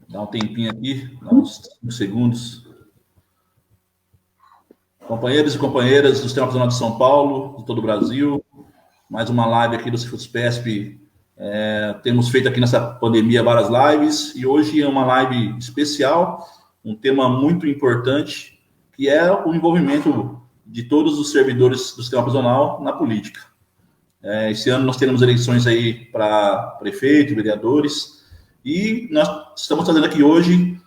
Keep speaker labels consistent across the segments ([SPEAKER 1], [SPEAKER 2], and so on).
[SPEAKER 1] Dá um tempinho aqui, dá uns 5 segundos. Companheiros e companheiras do Sistema Prisional de São Paulo, de todo o Brasil, mais uma live aqui do CIFUSPESP. Temos feito aqui nessa pandemia várias lives, e hoje é uma live especial, um tema muito importante, que é o envolvimento de todos os servidores do Sistema Prisional na política. Esse ano nós teremos eleições aí para prefeito, vereadores, e nós estamos trazendo aqui hoje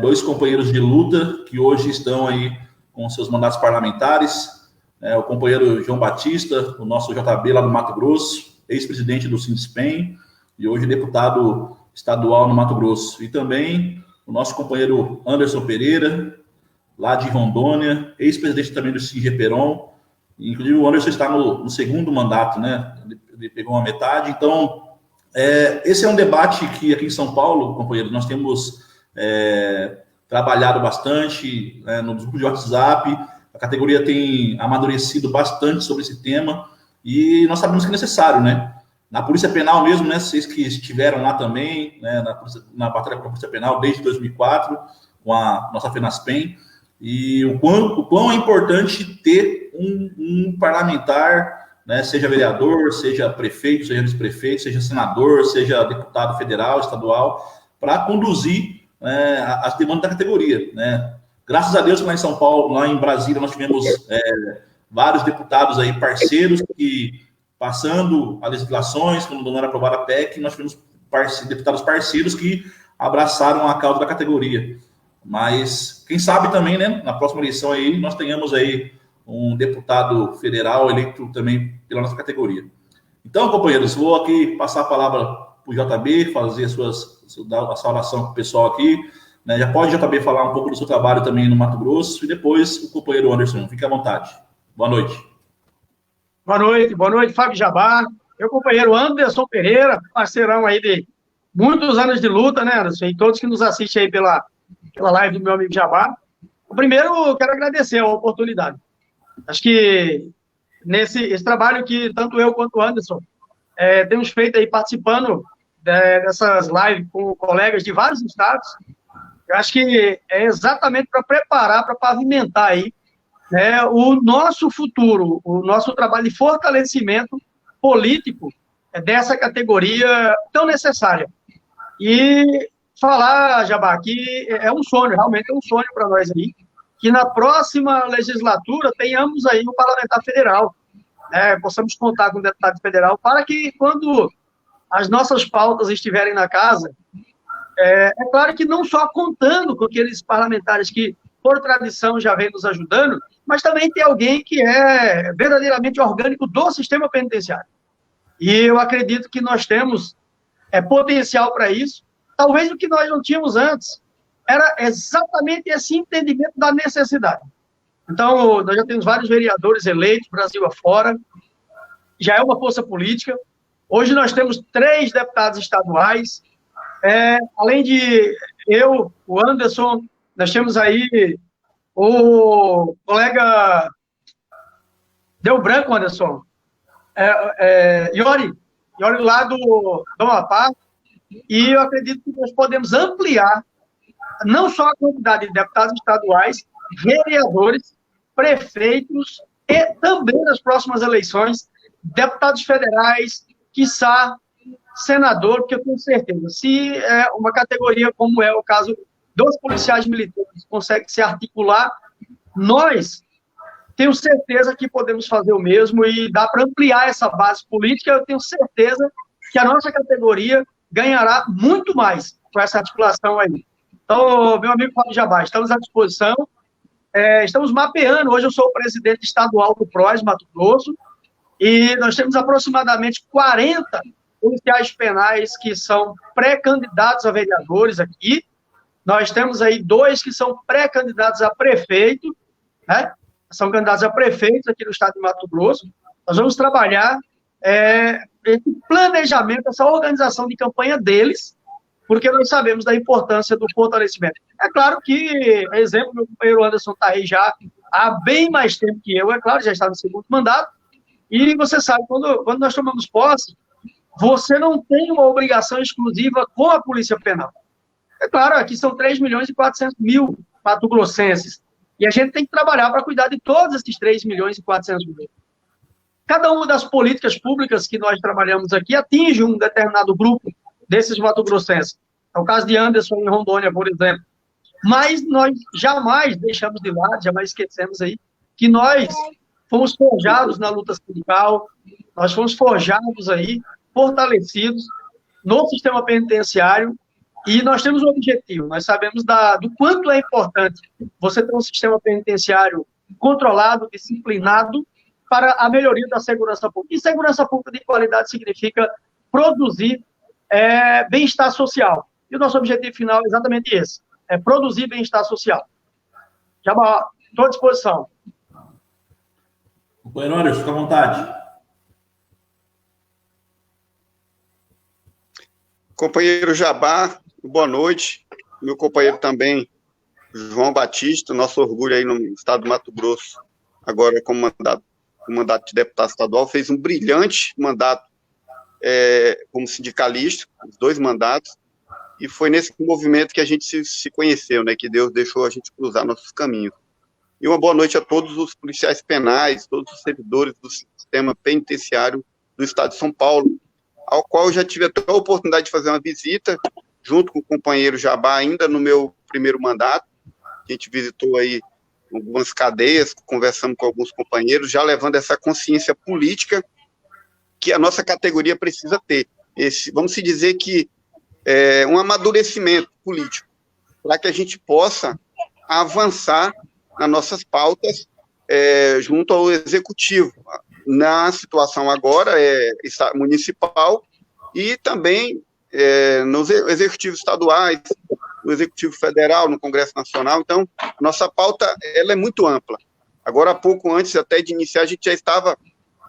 [SPEAKER 1] 2 companheiros de luta que hoje estão aí com seus mandatos parlamentares, o companheiro João Batista, o nosso JB lá do Mato Grosso, ex-presidente do Sindispen e hoje deputado estadual no Mato Grosso, e também o nosso companheiro Anderson Pereira, lá de Rondônia, ex-presidente também do Singeperon. Inclusive o Anderson está no segundo mandato, né? Ele pegou uma metade. Então, esse é um debate que aqui em São Paulo, companheiros, nós temos trabalhado bastante no grupo de WhatsApp. A categoria tem amadurecido bastante sobre esse tema e nós sabemos que é necessário, né? Na Polícia Penal mesmo, né? Vocês que estiveram lá também, né? Na batalha contra a Polícia Penal desde 2004, com a nossa FENASPEN, e o quão é importante ter um parlamentar, né? Seja vereador, seja prefeito, seja vice-prefeito, seja senador, seja deputado federal, estadual, para conduzir as demandas da categoria, né? Graças a Deus que lá em São Paulo, lá em Brasília, nós tivemos vários deputados aí parceiros que, passando as legislações, quando não era aprovada a PEC, nós tivemos deputados parceiros que abraçaram a causa da categoria. Mas quem sabe também, né, na próxima eleição aí, nós tenhamos aí um deputado federal eleito também pela nossa categoria. Então, companheiros, vou aqui passar a palavra para o JB, fazer a saudação para o pessoal aqui, né? Já pode, JB, falar um pouco do seu trabalho também no Mato Grosso, e depois o companheiro Anderson, fique à vontade. Boa noite.
[SPEAKER 2] Boa noite, Fábio Jabá, meu companheiro Anderson Pereira, parceirão aí de muitos anos de luta, né, Anderson, e todos que nos assistem aí pela live do meu amigo Jabá. Primeiro, eu quero agradecer a oportunidade. Acho que esse trabalho que tanto eu quanto o Anderson temos feito aí participando dessas lives com colegas de vários estados, eu acho que é exatamente para preparar, para pavimentar aí, né, o nosso futuro, o nosso trabalho de fortalecimento político dessa categoria tão necessária. E falar, Jabá, que é um sonho, realmente é um sonho para nós aí, que na próxima legislatura tenhamos aí um parlamentar federal, possamos contar com um deputado federal, para que quando as nossas pautas estiverem na casa, é claro que não só contando com aqueles parlamentares que, por tradição, já vem nos ajudando, mas também tem alguém que é verdadeiramente orgânico do sistema penitenciário. E eu acredito que nós temos potencial para isso. Talvez o que nós não tínhamos antes era exatamente esse entendimento da necessidade. Então, nós já temos vários vereadores eleitos, Brasil afora, já é uma força política. Hoje nós temos 3 deputados estaduais, além de eu, o Anderson, nós temos aí o colega Deu Branco, Anderson, Iori lá do Amapá, e eu acredito que nós podemos ampliar não só a quantidade de deputados estaduais, vereadores, prefeitos e também nas próximas eleições, deputados federais, quiçá senador, porque eu tenho certeza, se uma categoria como é o caso dos policiais militares consegue se articular, nós temos certeza que podemos fazer o mesmo e dá para ampliar essa base política. Eu tenho certeza que a nossa categoria ganhará muito mais com essa articulação aí. Então, meu amigo Fábio Jabá, estamos à disposição, estamos mapeando, hoje eu sou o presidente estadual do PROS Mato Grosso, e nós temos aproximadamente 40 policiais penais que são pré-candidatos a vereadores aqui, nós temos aí 2 que são pré-candidatos a prefeito, né? São candidatos a prefeitos aqui no estado de Mato Grosso. Nós vamos trabalhar esse planejamento, essa organização de campanha deles, porque nós sabemos da importância do fortalecimento. É claro que, exemplo, meu companheiro Anderson está aí já há bem mais tempo que eu, é claro, já está no segundo mandato, e você sabe, quando nós tomamos posse, você não tem uma obrigação exclusiva com a Polícia Penal. É claro, aqui são 3.400.000 mato-grossenses, e a gente tem que trabalhar para cuidar de todos esses 3.400.000. Cada uma das políticas públicas que nós trabalhamos aqui atinge um determinado grupo desses mato-grossenses. É o caso de Anderson em Rondônia, por exemplo. Mas nós jamais deixamos de lado, jamais esquecemos aí, que nós fomos forjados na luta sindical, nós fomos forjados aí, fortalecidos no sistema penitenciário, e nós temos um objetivo, nós sabemos do quanto é importante você ter um sistema penitenciário controlado, disciplinado, para a melhoria da segurança pública. E segurança pública de qualidade significa produzir bem-estar social. E o nosso objetivo final é exatamente esse, é produzir bem-estar social. Já estou à disposição.
[SPEAKER 1] Companheiro Anderson, fica à vontade.
[SPEAKER 3] Companheiro Jabá, boa noite. Meu companheiro também, João Batista, nosso orgulho aí no estado do Mato Grosso, agora como mandato de deputado estadual, fez um brilhante mandato como sindicalista, os 2 mandatos, e foi nesse movimento que a gente se conheceu, né, que Deus deixou a gente cruzar nossos caminhos. E uma boa noite a todos os policiais penais, todos os servidores do sistema penitenciário do estado de São Paulo, ao qual eu já tive até a oportunidade de fazer uma visita, junto com o companheiro Jabá, ainda no meu primeiro mandato. A gente visitou aí algumas cadeias, conversamos com alguns companheiros, já levando essa consciência política que a nossa categoria precisa ter. Vamos se dizer que um amadurecimento político, para que a gente possa avançar nas nossas pautas junto ao executivo, na situação agora municipal e também nos executivos estaduais, no Executivo Federal, no Congresso Nacional. Então, nossa pauta ela é muito ampla. Agora, há pouco antes até de iniciar, a gente já estava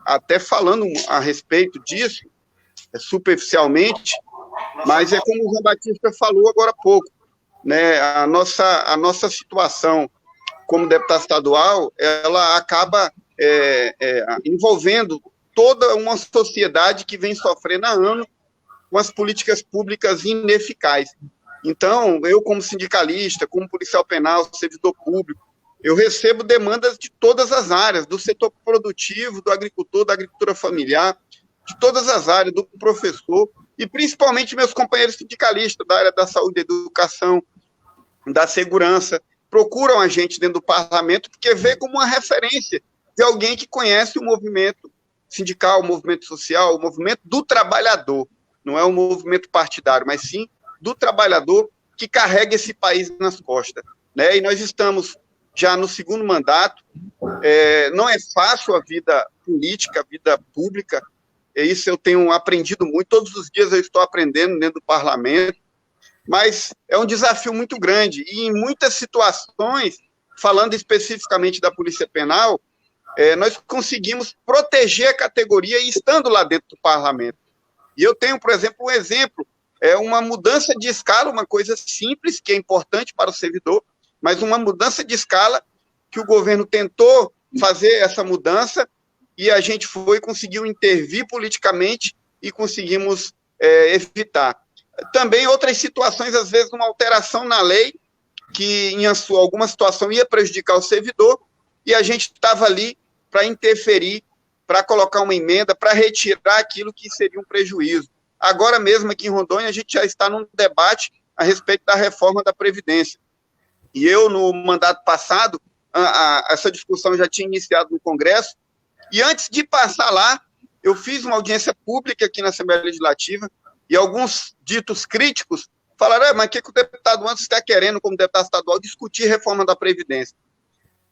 [SPEAKER 3] até falando a respeito disso, superficialmente, mas é como o João Batista falou agora há pouco, né? A nossa situação como deputado estadual, ela acaba envolvendo toda uma sociedade que vem sofrendo há anos com as políticas públicas ineficazes. Então, eu como sindicalista, como policial penal, servidor público, eu recebo demandas de todas as áreas, do setor produtivo, do agricultor, da agricultura familiar, de todas as áreas, do professor, e principalmente meus companheiros sindicalistas da área da saúde, da educação, da segurança, procuram a gente dentro do parlamento porque vê como uma referência de alguém que conhece o movimento sindical, o movimento social, o movimento do trabalhador. Não é um movimento partidário, mas sim do trabalhador que carrega esse país nas costas, né? E nós estamos já no 2º mandato, não é fácil a vida política, a vida pública, isso eu tenho aprendido muito, todos os dias eu estou aprendendo dentro do parlamento, mas é um desafio muito grande, e em muitas situações, falando especificamente da Polícia Penal, nós conseguimos proteger a categoria estando lá dentro do parlamento. E eu tenho, por exemplo, um exemplo, uma mudança de escala, uma coisa simples, que é importante para o servidor, mas uma mudança de escala que o governo tentou fazer essa mudança e a gente conseguiu intervir politicamente e conseguimos evitar. Também outras situações, às vezes, uma alteração na lei que em alguma situação ia prejudicar o servidor e a gente estava ali para interferir, para colocar uma emenda, para retirar aquilo que seria um prejuízo. Agora mesmo aqui em Rondônia, a gente já está num debate a respeito da reforma da Previdência. E eu, no mandato passado, essa discussão já tinha iniciado no Congresso, e antes de passar lá, eu fiz uma audiência pública aqui na Assembleia Legislativa, e alguns ditos críticos falaram, mas o que o deputado Anderson está querendo, como deputado estadual, discutir reforma da Previdência?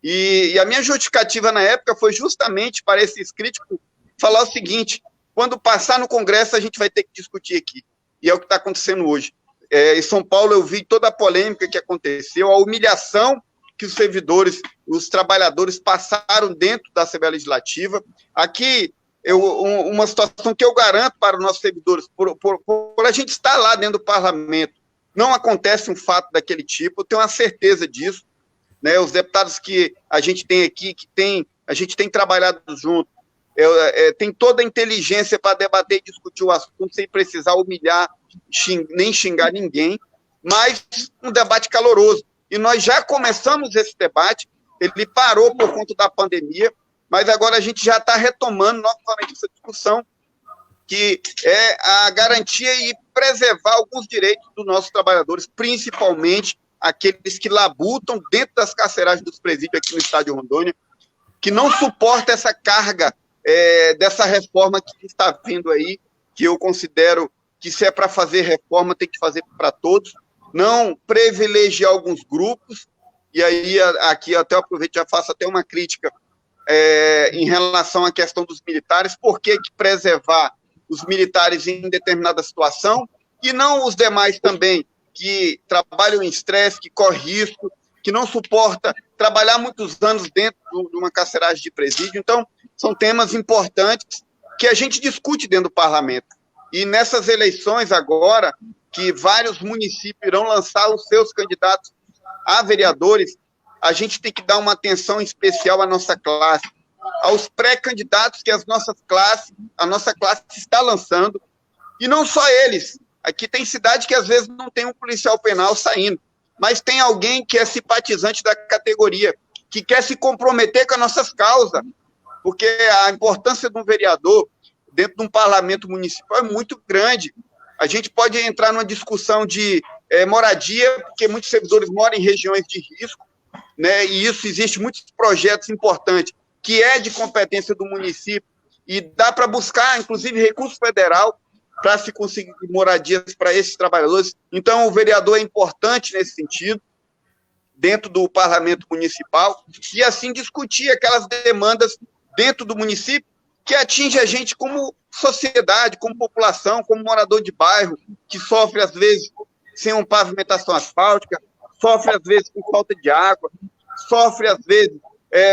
[SPEAKER 3] E a minha justificativa na época foi justamente para esses críticos falar o seguinte, quando passar no Congresso a gente vai ter que discutir aqui, e é o que está acontecendo hoje. Em São Paulo eu vi toda a polêmica que aconteceu, a humilhação que os servidores, os trabalhadores passaram dentro da Assembleia Legislativa. Aqui, uma situação que eu garanto para os nossos servidores, por a gente estar lá dentro do parlamento, não acontece um fato daquele tipo, eu tenho uma certeza disso, né? Os deputados que a gente tem aqui, a gente tem trabalhado junto, tem toda a inteligência para debater e discutir o assunto sem precisar humilhar, nem xingar ninguém, mas um debate caloroso. E nós já começamos esse debate, ele parou por conta da pandemia, mas agora a gente já está retomando novamente essa discussão, que é a garantia e preservar alguns direitos dos nossos trabalhadores, principalmente aqueles que labutam dentro das carceragens dos presídios aqui no estado de Rondônia, que não suporta essa carga dessa reforma que está vindo aí, que eu considero que se é para fazer reforma, tem que fazer para todos, não privilegiar alguns grupos, e aí aqui até aproveito e já faço até uma crítica em relação à questão dos militares, por que preservar os militares em determinada situação, e não os demais também, que trabalham em estresse, que correm risco, que não suporta trabalhar muitos anos dentro de uma carceragem de presídio. Então, são temas importantes que a gente discute dentro do parlamento. E nessas eleições agora, que vários municípios irão lançar os seus candidatos a vereadores, a gente tem que dar uma atenção especial à nossa classe, aos pré-candidatos que a nossa classe está lançando, e não só eles. Aqui tem cidade que às vezes não tem um policial penal saindo, mas tem alguém que é simpatizante da categoria, que quer se comprometer com as nossas causas, porque a importância de um vereador dentro de um parlamento municipal é muito grande. A gente pode entrar numa discussão de moradia, porque muitos servidores moram em regiões de risco, né? E isso existe muitos projetos importantes, que é de competência do município, e dá para buscar, inclusive, recurso federal para se conseguir moradias para esses trabalhadores. Então, o vereador é importante nesse sentido, dentro do parlamento municipal, e assim discutir aquelas demandas dentro do município que atinge a gente como sociedade, como população, como morador de bairro, que sofre, às vezes, sem uma pavimentação asfáltica, sofre, às vezes, por falta de água, sofre, às vezes,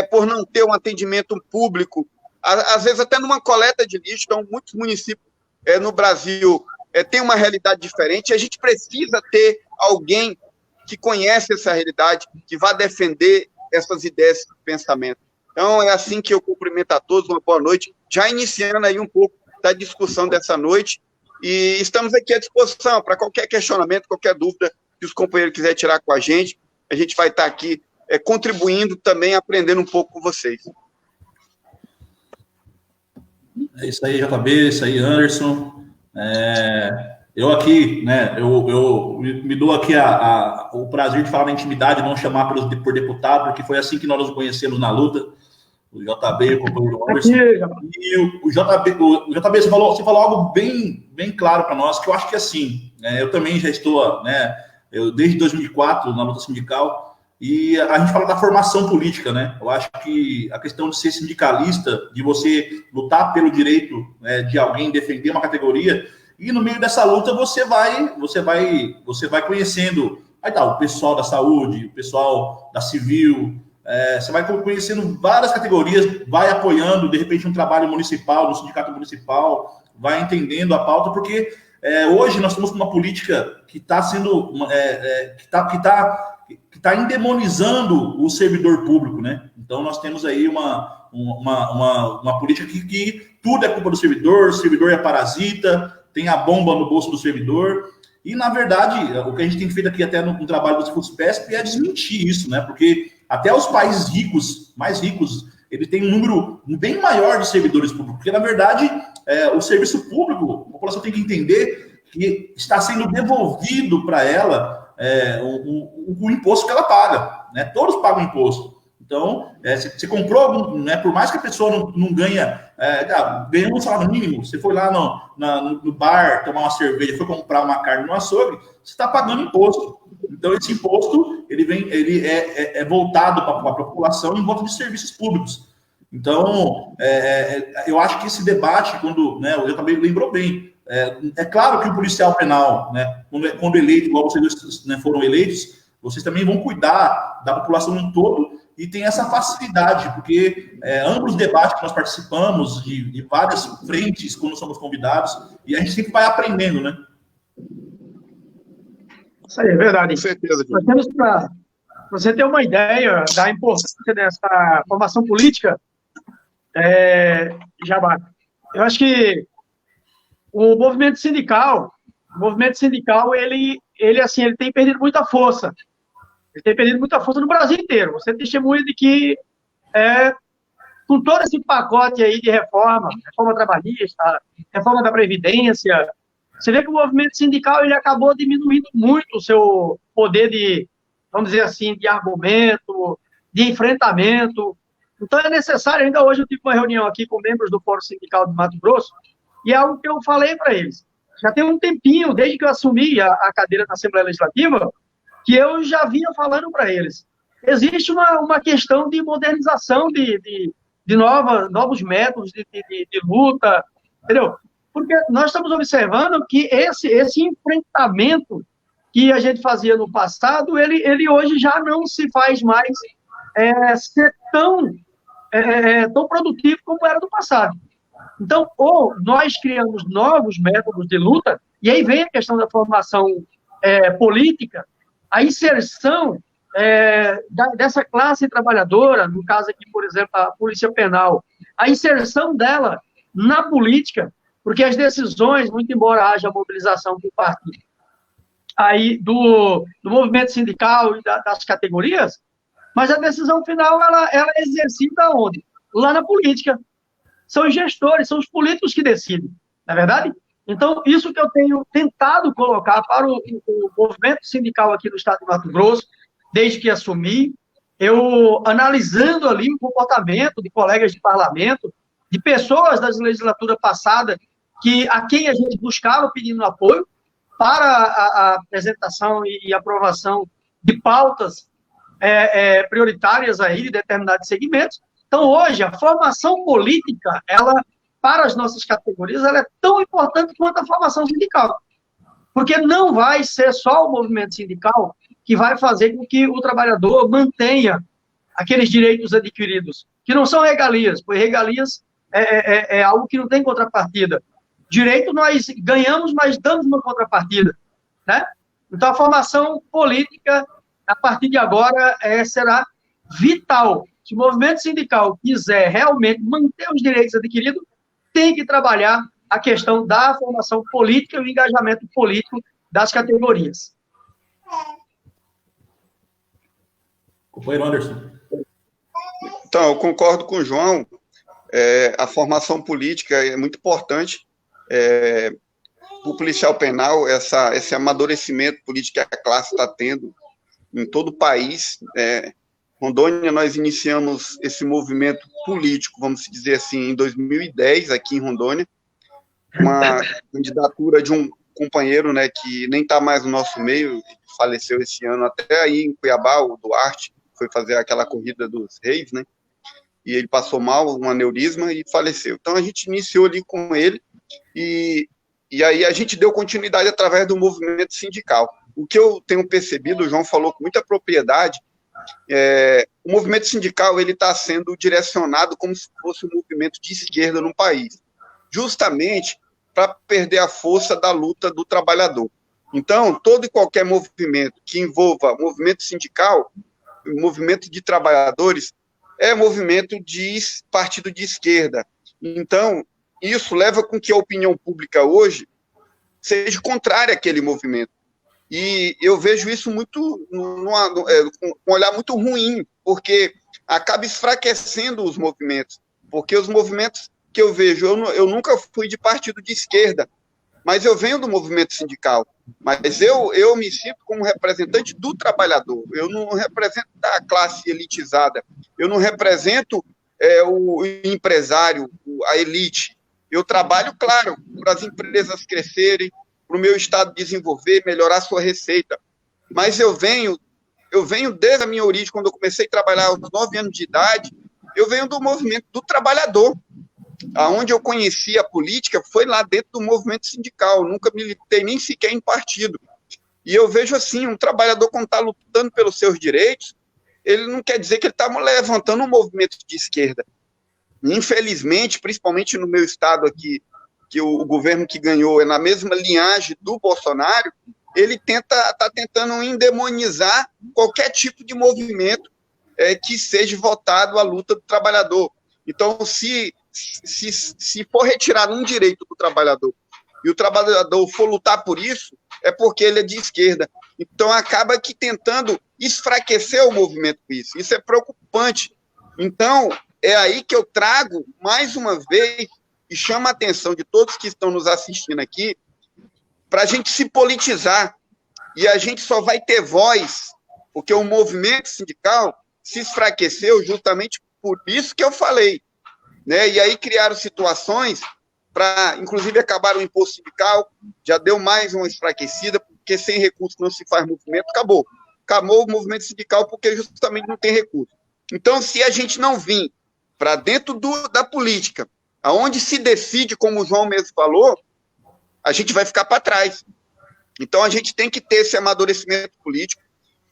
[SPEAKER 3] por não ter um atendimento público, às vezes até numa coleta de lixo. Então, muitos municípios no Brasil têm uma realidade diferente, e a gente precisa ter alguém que conhece essa realidade, que vá defender essas ideias e pensamentos. Então, é assim que eu cumprimento a todos, uma boa noite, já iniciando aí um pouco da discussão dessa noite, e estamos aqui à disposição para qualquer questionamento, qualquer dúvida que os companheiros quiserem tirar com a gente vai estar aqui contribuindo também, aprendendo um pouco com vocês.
[SPEAKER 1] É isso aí, JB, isso aí, Anderson. Eu aqui, né, eu me dou aqui o prazer de falar na intimidade, não chamar por deputado, porque foi assim que nós nos conhecemos na luta, o JB, o companheiro Anderson. E o JB, você falou algo bem claro para nós, que eu acho que assim, eu também já estou, né, desde 2004 na luta sindical, e a gente fala da formação política, né? Eu acho que a questão de ser sindicalista, de você lutar pelo direito, né, de alguém defender uma categoria, e no meio dessa luta você vai conhecendo o pessoal da saúde, o pessoal da civil, você vai conhecendo várias categorias, vai apoiando, de repente, um trabalho municipal, no sindicato municipal, vai entendendo a pauta, porque hoje nós estamos com uma política que está sendo, que está endemonizando o servidor público, né? Então, nós temos aí uma política que tudo é culpa do servidor, o servidor é parasita, tem a bomba no bolso do servidor, e, na verdade, o que a gente tem feito aqui até no trabalho do FUTSPESP é desmentir isso, né? Porque até os países ricos, mais ricos, eles têm um número bem maior de servidores públicos, porque, na verdade, o serviço público, a população tem que entender que está sendo devolvido para ela o imposto que ela paga, né? Todos pagam imposto. Então, você comprou, né, por mais que a pessoa não ganha, ganhando um salário mínimo, você foi lá no bar tomar uma cerveja, foi comprar uma carne no açougue, você está pagando imposto. Então, esse imposto ele é voltado para a população em volta de serviços públicos. Então, eu acho que esse debate, quando, né, eu também lembrou bem, é claro que o policial penal, né, quando eleito, igual vocês, né, foram eleitos, vocês também vão cuidar da população em todo, e tem essa facilidade, porque ambos os debates que nós participamos, de várias frentes, quando somos convidados, e a gente sempre vai aprendendo, né?
[SPEAKER 2] Isso aí, é verdade.
[SPEAKER 3] Com certeza.
[SPEAKER 2] Para você ter uma ideia da importância dessa formação política, Jabá, eu acho que o movimento sindical, ele tem perdido muita força. Ele tem perdido muita força no Brasil inteiro. Você testemunha de que, com todo esse pacote aí de reforma trabalhista, reforma da Previdência, você vê que o movimento sindical ele acabou diminuindo muito o seu poder de, vamos dizer assim, de argumento, de enfrentamento. Então, é necessário, ainda hoje eu tive uma reunião aqui com membros do Fórum Sindical de Mato Grosso, e é algo que eu falei para eles. Já tem um tempinho, desde que eu assumi a cadeira na Assembleia Legislativa, que eu já vinha falando para eles. Existe uma questão de modernização de novos métodos de luta, entendeu? Porque nós estamos observando que esse enfrentamento que a gente fazia no passado, ele hoje já não se faz mais ser tão produtivo como era no passado. Então, ou nós criamos novos métodos de luta, e aí vem a questão da formação política, a inserção dessa classe trabalhadora, no caso aqui, por exemplo, a Polícia Penal, a inserção dela na política, porque as decisões, muito embora haja mobilização por parte aí do movimento sindical e das categorias, mas a decisão final, ela é exercida onde? Lá na política. São os gestores, são os políticos que decidem, não é verdade? Então, isso que eu tenho tentado colocar para o movimento sindical aqui no estado de Mato Grosso, desde que assumi, eu analisando ali o comportamento de colegas de parlamento, de pessoas da legislatura passada, a quem a gente buscava pedindo apoio para a apresentação e aprovação de pautas prioritárias aí de determinados segmentos. Então, hoje, a formação política, para as nossas categorias, ela é tão importante quanto a formação sindical. Porque não vai ser só o movimento sindical que vai fazer com que o trabalhador mantenha aqueles direitos adquiridos, que não são regalias, pois regalias é algo que não tem contrapartida. Direito nós ganhamos, mas damos uma contrapartida, né? Então, a formação política, a partir de agora, será vital. Se o movimento sindical quiser realmente manter os direitos adquiridos, tem que trabalhar a questão da formação política e o engajamento político das categorias.
[SPEAKER 1] Companheiro Anderson.
[SPEAKER 3] Então, eu concordo com o João. A formação política é muito importante. O policial penal, esse amadurecimento político que a classe está tendo em todo o país. Rondônia, nós iniciamos esse movimento político, vamos dizer assim, em 2010, aqui em Rondônia, uma candidatura de um companheiro, né, que nem está mais no nosso meio, faleceu esse ano, até aí em Cuiabá, o Duarte, foi fazer aquela corrida dos reis, né, e ele passou mal, um aneurisma, e faleceu. Então, a gente iniciou ali com ele, e aí a gente deu continuidade através do movimento sindical. O que eu tenho percebido, o João falou com muita propriedade, o movimento sindical ele está sendo direcionado como se fosse um movimento de esquerda no país, justamente para perder a força da luta do trabalhador. Então, todo e qualquer movimento que envolva movimento sindical, movimento de trabalhadores, é movimento de partido de esquerda. Então, isso leva com que a opinião pública hoje seja contrária àquele movimento. E eu vejo isso muito com um olhar muito ruim, porque acaba enfraquecendo os movimentos. Porque os movimentos que eu vejo, eu nunca fui de partido de esquerda, mas eu venho do movimento sindical. Mas eu me sinto como representante do trabalhador. Eu não represento a classe elitizada. Eu não represento o empresário, a elite. Eu trabalho, claro, para as empresas crescerem, para o meu estado desenvolver, melhorar a sua receita. Mas eu venho desde a minha origem, quando eu comecei a trabalhar aos 9 anos de idade, eu venho do movimento do trabalhador. Aonde eu conheci a política foi lá dentro do movimento sindical, nunca militei nem sequer em partido. E eu vejo assim, um trabalhador quando está lutando pelos seus direitos, ele não quer dizer que ele está levantando um movimento de esquerda. Infelizmente, principalmente no meu estado aqui, que o governo que ganhou é na mesma linhagem do Bolsonaro, ele está tentando endemonizar qualquer tipo de movimento que seja voltado à luta do trabalhador. Então, se for retirado um direito do trabalhador e o trabalhador for lutar por isso, é porque ele é de esquerda. Então, acaba que tentando enfraquecer o movimento com isso. Isso é preocupante. Então, é aí que eu trago, mais uma vez, e chamo a atenção de todos que estão nos assistindo aqui, para a gente se politizar. E a gente só vai ter voz, porque o movimento sindical se enfraqueceu justamente por isso que eu falei. Né? E aí criaram situações para, inclusive, acabar o imposto sindical, já deu mais uma enfraquecida, porque sem recurso não se faz movimento, acabou. Acabou o movimento sindical porque justamente não tem recurso. Então, se a gente não vir para dentro da política, aonde se decide, como o João mesmo falou, a gente vai ficar para trás. Então, a gente tem que ter esse amadurecimento político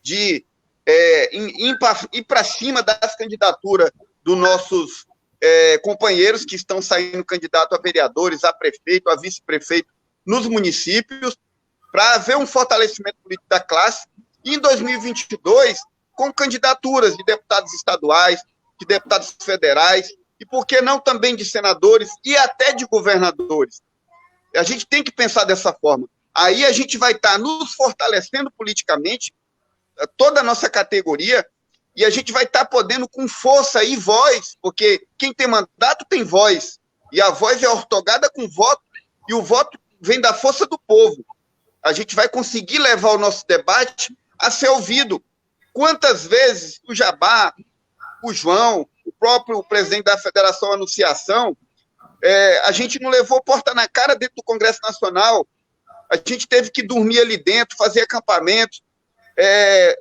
[SPEAKER 3] de ir para cima das candidaturas dos nossos companheiros que estão saindo candidato a vereadores, a prefeito, a vice-prefeito nos municípios, para haver um fortalecimento político da classe, e em 2022, com candidaturas de deputados estaduais, de deputados federais, e por que não também de senadores e até de governadores. A gente tem que pensar dessa forma. Aí a gente vai estar nos fortalecendo politicamente, toda a nossa categoria, e a gente vai estar podendo com força e voz, porque quem tem mandato tem voz, e a voz é ortogada com voto, e o voto vem da força do povo. A gente vai conseguir levar o nosso debate a ser ouvido. Quantas vezes o Jabá, o João, o próprio presidente da Federação Anunciação, a gente não levou porta na cara dentro do Congresso Nacional, a gente teve que dormir ali dentro, fazer acampamento,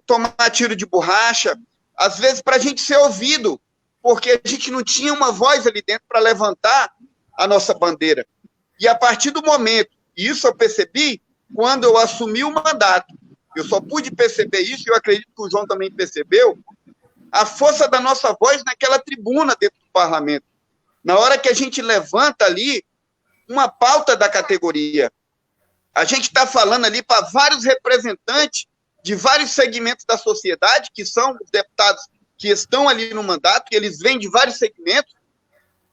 [SPEAKER 3] tomar tiro de borracha, às vezes para a gente ser ouvido, porque a gente não tinha uma voz ali dentro para levantar a nossa bandeira. E a partir do momento, e isso eu percebi quando eu assumi o mandato, eu só pude perceber isso, e eu acredito que o João também percebeu, a força da nossa voz naquela tribuna dentro do parlamento. Na hora que a gente levanta ali uma pauta da categoria, a gente está falando ali para vários representantes de vários segmentos da sociedade, que são os deputados que estão ali no mandato, que eles vêm de vários segmentos,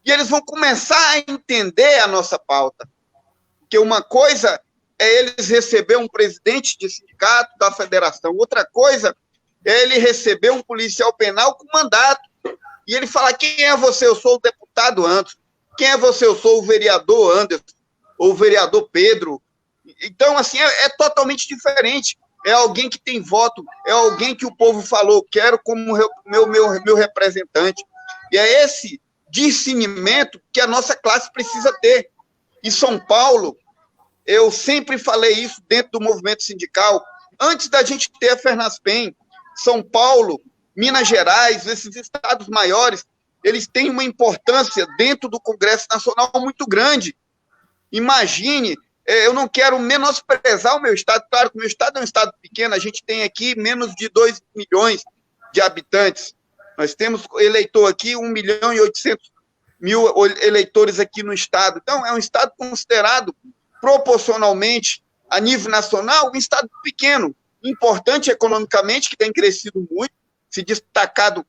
[SPEAKER 3] e eles vão começar a entender a nossa pauta. Porque uma coisa é eles receber um presidente de sindicato da federação, outra coisa é ele receber um policial penal com mandato, e ele fala, quem é você? Eu sou o deputado Anderson. Quem é você? Eu sou o vereador Anderson, ou o vereador Pedro. Então, assim, é totalmente diferente. É alguém que tem voto, é alguém que o povo falou, quero como meu representante. E é esse discernimento que a nossa classe precisa ter. E São Paulo, eu sempre falei isso dentro do movimento sindical, antes da gente ter a Fernaspen, São Paulo, Minas Gerais, esses estados maiores, eles têm uma importância dentro do Congresso Nacional muito grande. Imagine, eu não quero menosprezar o meu estado, claro que o meu estado é um estado pequeno, a gente tem aqui menos de 2 milhões de habitantes, nós temos eleitor aqui, 1.800.000 eleitores aqui no estado, então é um estado considerado proporcionalmente, a nível nacional, um estado pequeno, importante economicamente, que tem crescido muito, se destacado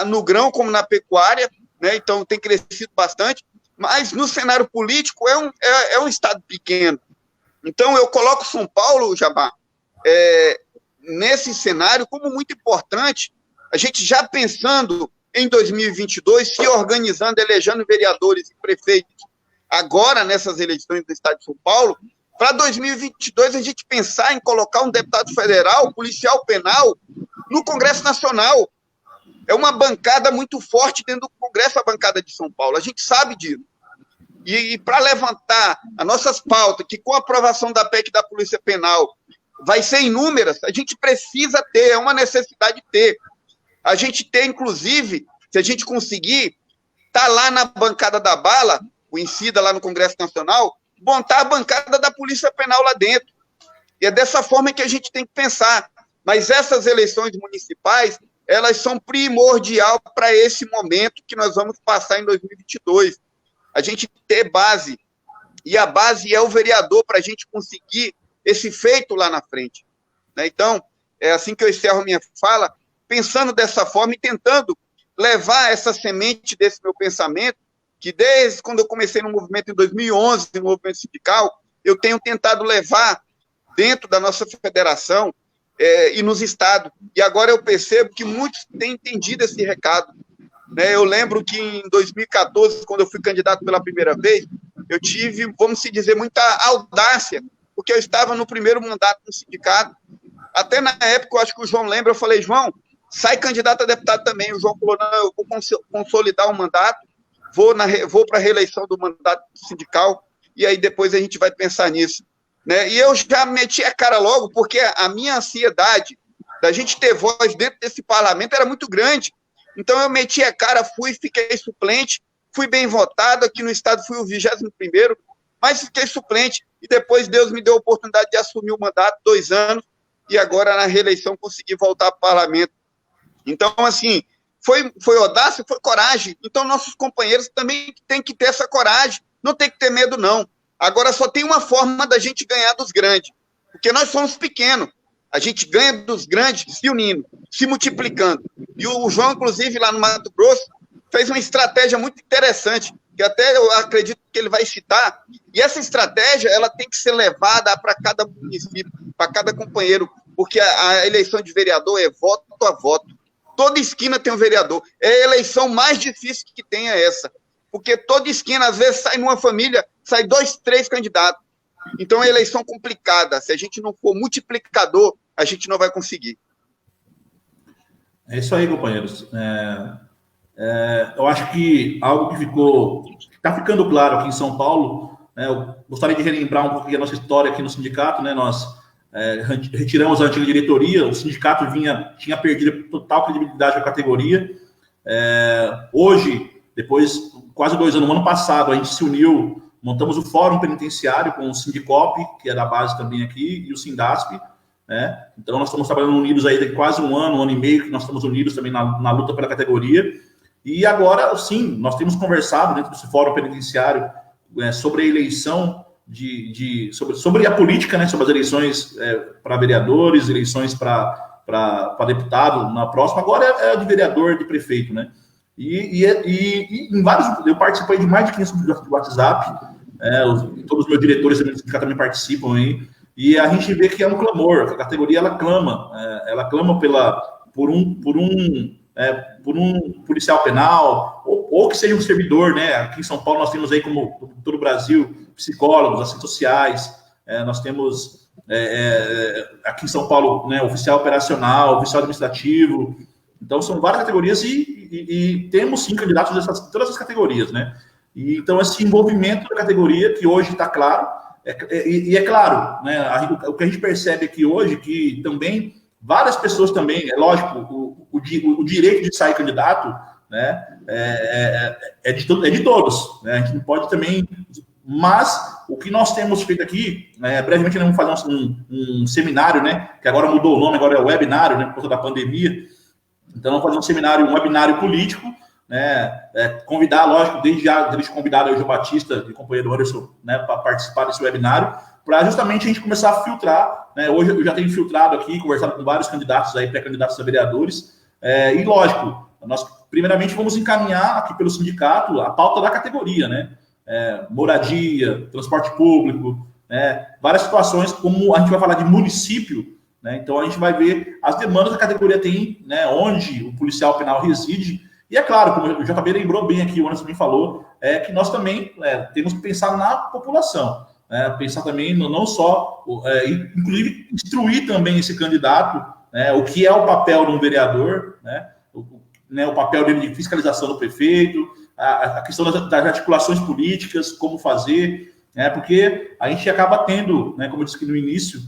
[SPEAKER 3] no grão como na pecuária, né? Então tem crescido bastante, mas no cenário político é um estado pequeno. Então eu coloco São Paulo, Jabá, nesse cenário como muito importante, a gente já pensando em 2022, se organizando, elegendo vereadores e prefeitos, agora nessas eleições do estado de São Paulo, para 2022 a gente pensar em colocar um deputado federal, policial penal, no Congresso Nacional. É uma bancada muito forte dentro do Congresso, a bancada de São Paulo, a gente sabe disso. E para levantar as nossas pautas, que com a aprovação da PEC da Polícia Penal vai ser inúmeras, a gente precisa ter, é uma necessidade ter. A gente ter, inclusive, se a gente conseguir, tá lá na bancada da bala, conhecida lá no Congresso Nacional, montar a bancada da Polícia Penal lá dentro. E é dessa forma que a gente tem que pensar. Mas essas eleições municipais, elas são primordial para esse momento que nós vamos passar em 2022. A gente ter base, e a base é o vereador para a gente conseguir esse feito lá na frente. Né? Então, é assim que eu encerro minha fala, pensando dessa forma e tentando levar essa semente desse meu pensamento, que desde quando eu comecei no movimento em 2011, no movimento sindical, eu tenho tentado levar dentro da nossa federação e nos estados. E agora eu percebo que muitos têm entendido esse recado. Eu lembro que em 2014, quando eu fui candidato pela primeira vez, eu tive, vamos se dizer, muita audácia, porque eu estava no primeiro mandato no sindicato. Até na época, eu acho que o João lembra, eu falei, João, sai candidato a deputado também. O João falou, não, eu vou consolidar o mandato, vou para a reeleição do mandato sindical, e aí depois a gente vai pensar nisso. E eu já meti a cara logo, porque a minha ansiedade da gente ter voz dentro desse parlamento era muito grande. Então eu meti a cara, fiquei suplente, fui bem votado, aqui no estado fui o 21º, mas fiquei suplente, e depois Deus me deu a oportunidade de assumir o mandato, 2 anos, e agora na reeleição consegui voltar para o parlamento. Então, assim, foi audácia, foi coragem. Então nossos companheiros também têm que ter essa coragem, não tem que ter medo, não. Agora só tem uma forma da gente ganhar dos grandes, porque nós somos pequenos. A gente ganha dos grandes se unindo, se multiplicando. E o João, inclusive, lá no Mato Grosso, fez uma estratégia muito interessante, que até eu acredito que ele vai citar. E essa estratégia, ela tem que ser levada para cada município, para cada companheiro, porque a eleição de vereador é voto a voto. Toda esquina tem um vereador. É a eleição mais difícil que tem é essa. Porque toda esquina, às vezes, sai numa família, sai 2, 3 candidatos. Então, é eleição complicada. Se a gente não for multiplicador, a gente não vai conseguir.
[SPEAKER 1] É isso aí, companheiros. Eu acho que algo que está ficando claro aqui em São Paulo, eu gostaria de relembrar um pouquinho a nossa história aqui no sindicato, nós retiramos a antiga diretoria, o sindicato tinha perdido total credibilidade da categoria. Hoje, depois, quase 2 anos, no ano passado, a gente se uniu, montamos o Fórum Penitenciário com o Sindicop, que é da base também aqui, e o Sindasp, Então, nós estamos trabalhando unidos aí de quase um ano e meio, que nós estamos unidos também na luta pela categoria. E agora, sim, nós temos conversado dentro desse Fórum Penitenciário sobre a eleição, sobre a política, sobre as eleições para vereadores, eleições para deputado na próxima. Agora é de vereador, de prefeito, E em vários, eu participei de mais de 15 grupos de WhatsApp, todos os meus diretores do sindicato também participam aí, e a gente vê que é um clamor, a categoria ela clama por um policial penal, ou que seja um servidor, Aqui em São Paulo nós temos aí, como todo o Brasil, psicólogos, assistentes sociais, nós temos aqui em São Paulo, oficial operacional, oficial administrativo. Então são várias categorias e temos sim candidatos de todas as categorias, E, então esse envolvimento da categoria que hoje está claro, e é claro, o que a gente percebe aqui hoje, que também várias pessoas também, é lógico, o direito de sair candidato, é de todos, A gente não pode também, mas o que nós temos feito aqui, brevemente nós vamos fazer um seminário, Que agora mudou o nome, agora é webinário, por conta da pandemia. Então vamos fazer um webinário político, convidar, lógico, desde convidar o João Batista e o companheiro Anderson, para participar desse webinário, para justamente a gente começar a filtrar, Hoje eu já tenho filtrado aqui, conversado com vários candidatos aí, pré-candidatos a vereadores, e lógico, nós primeiramente vamos encaminhar aqui pelo sindicato a pauta da categoria, moradia, transporte público, várias situações, como a gente vai falar de município, então a gente vai ver as demandas que a categoria tem, onde o policial penal reside. E é claro, como o JB lembrou bem aqui, o Anderson também falou, que nós também temos que pensar na população, pensar também não só, inclusive instruir também esse candidato, o que é o papel de um vereador, o papel dele de fiscalização do prefeito, a questão das articulações políticas, como fazer, porque a gente acaba tendo, como eu disse aqui no início,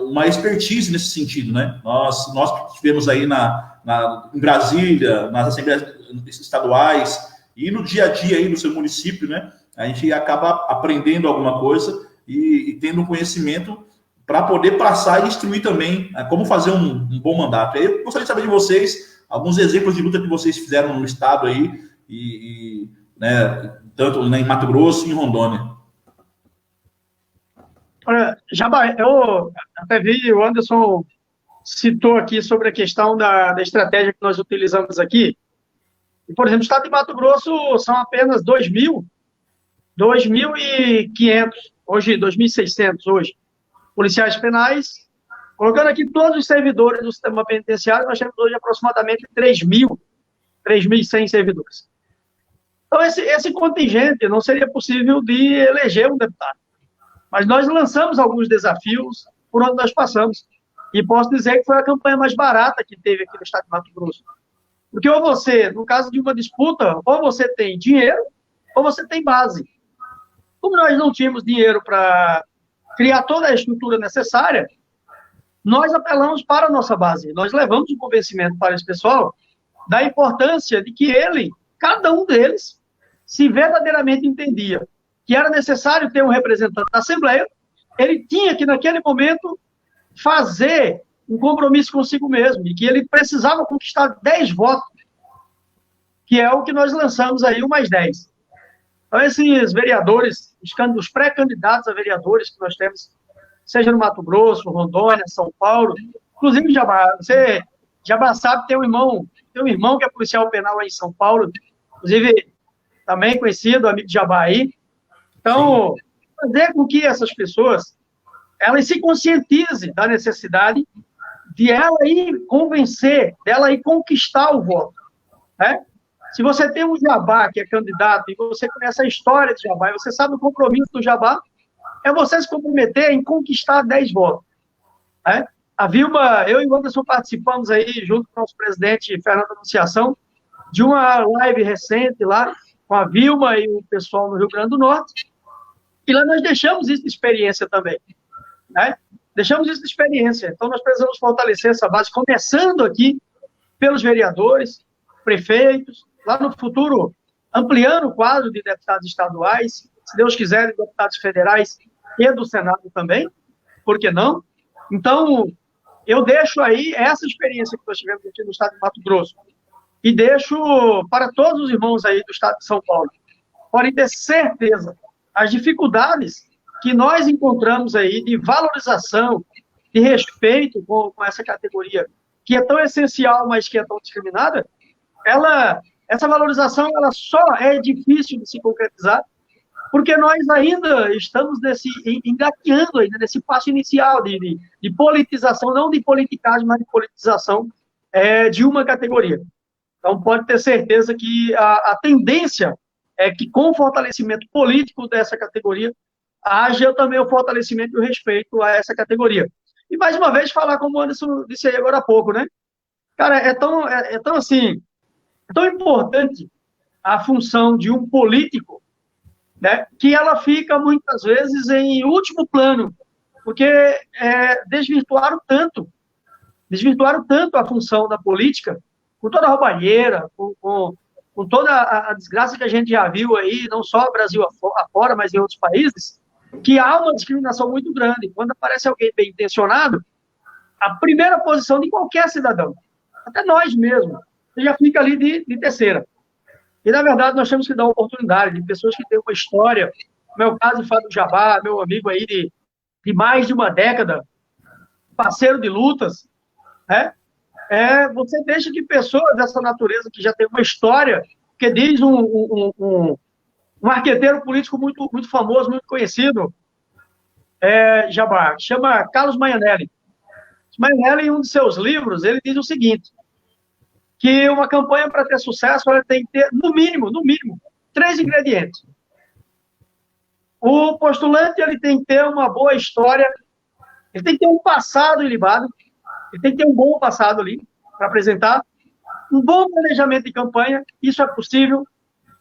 [SPEAKER 1] uma expertise nesse sentido, Nós que tivemos aí em Brasília, nas assembleias estaduais e no dia a dia aí no seu município, A gente acaba aprendendo alguma coisa e tendo um conhecimento para poder passar e instruir também como fazer um bom mandato. Aí eu gostaria de saber de vocês alguns exemplos de luta que vocês fizeram no estado aí tanto em Mato Grosso e em Rondônia.
[SPEAKER 2] Olha, Jabá, eu até vi, o Anderson citou aqui sobre a questão da estratégia que nós utilizamos aqui. E, por exemplo, no estado de Mato Grosso são apenas 2.500, hoje 2.600 hoje, policiais penais. Colocando aqui todos os servidores do sistema penitenciário, nós temos hoje aproximadamente 3.100 servidores. Então, esse contingente não seria possível de eleger um deputado. Mas nós lançamos alguns desafios por onde nós passamos. E posso dizer que foi a campanha mais barata que teve aqui no estado de Mato Grosso. Porque ou você, no caso de uma disputa, ou você tem dinheiro, ou você tem base. Como nós não tínhamos dinheiro para criar toda a estrutura necessária, nós apelamos para a nossa base. Nós levamos o convencimento para esse pessoal da importância de que cada um deles, se verdadeiramente entendia que era necessário ter um representante da Assembleia, ele tinha que, naquele momento, fazer um compromisso consigo mesmo, e que ele precisava conquistar 10 votos, que é o que nós lançamos aí, o mais 10. Então, esses vereadores, os pré-candidatos a vereadores que nós temos, seja no Mato Grosso, Rondônia, São Paulo, inclusive Jabá, Jabá sabe, tem um irmão que é policial penal aí em São Paulo, inclusive também conhecido, amigo de Jabá aí. Então, fazer com que essas pessoas, elas se conscientizem da necessidade de ela ir convencer, dela ir conquistar o voto, né? Se você tem um Jabá que é candidato e você conhece a história de Jabá, e você sabe o compromisso do Jabá, é você se comprometer em conquistar 10 votos, né? A Vilma, eu e o Anderson participamos aí, junto com o nosso presidente Fernando Anunciação, de uma live recente lá, com a Vilma e o pessoal no Rio Grande do Norte, e lá nós deixamos isso de experiência também, né? Deixamos isso de experiência. Então, nós precisamos fortalecer essa base, começando aqui pelos vereadores, prefeitos, lá no futuro, ampliando o quadro de deputados estaduais, se Deus quiser, deputados federais e do Senado também, por que não? Então, eu deixo aí essa experiência que nós tivemos aqui no estado de Mato Grosso, e deixo para todos os irmãos aí do estado de São Paulo, podem ter certeza as dificuldades que nós encontramos aí de valorização, de respeito com essa categoria, que é tão essencial, mas que é tão discriminada, essa valorização ela só é difícil de se concretizar, porque nós ainda estamos engateando ainda nesse passo inicial de politização, não de politicagem, mas de politização de uma categoria. Então, pode ter certeza que a tendência é que, com o fortalecimento político dessa categoria, haja também o fortalecimento e o respeito a essa categoria. E, mais uma vez, falar como o Anderson disse aí agora há pouco, né? Cara, é tão importante a função de um político, né, que ela fica, muitas vezes, em último plano, porque desvirtuaram tanto a função da política, com toda a roubalheira, com toda a desgraça que a gente já viu aí, não só no Brasil afora, mas em outros países, que há uma discriminação muito grande. Quando aparece alguém bem intencionado, a primeira posição de qualquer cidadão, até nós mesmos, já fica ali de terceira. E, na verdade, nós temos que dar oportunidade de pessoas que têm uma história, no meu caso, o Fábio Jabá, meu amigo aí de mais de uma década, parceiro de lutas, né? Você deixa que pessoas dessa natureza, que já tem uma história, que diz um marqueteiro político muito, muito famoso, muito conhecido, Jabá, chama Carlos Maianelli. Maianelli, em um de seus livros, ele diz o seguinte, que uma campanha, para ter sucesso, ela tem que ter, no mínimo, 3 ingredientes. O postulante, ele tem que ter uma boa história, ele tem que ter um passado ilibado, ele tem que ter um bom passado ali, para apresentar, um bom planejamento de campanha, isso é possível, o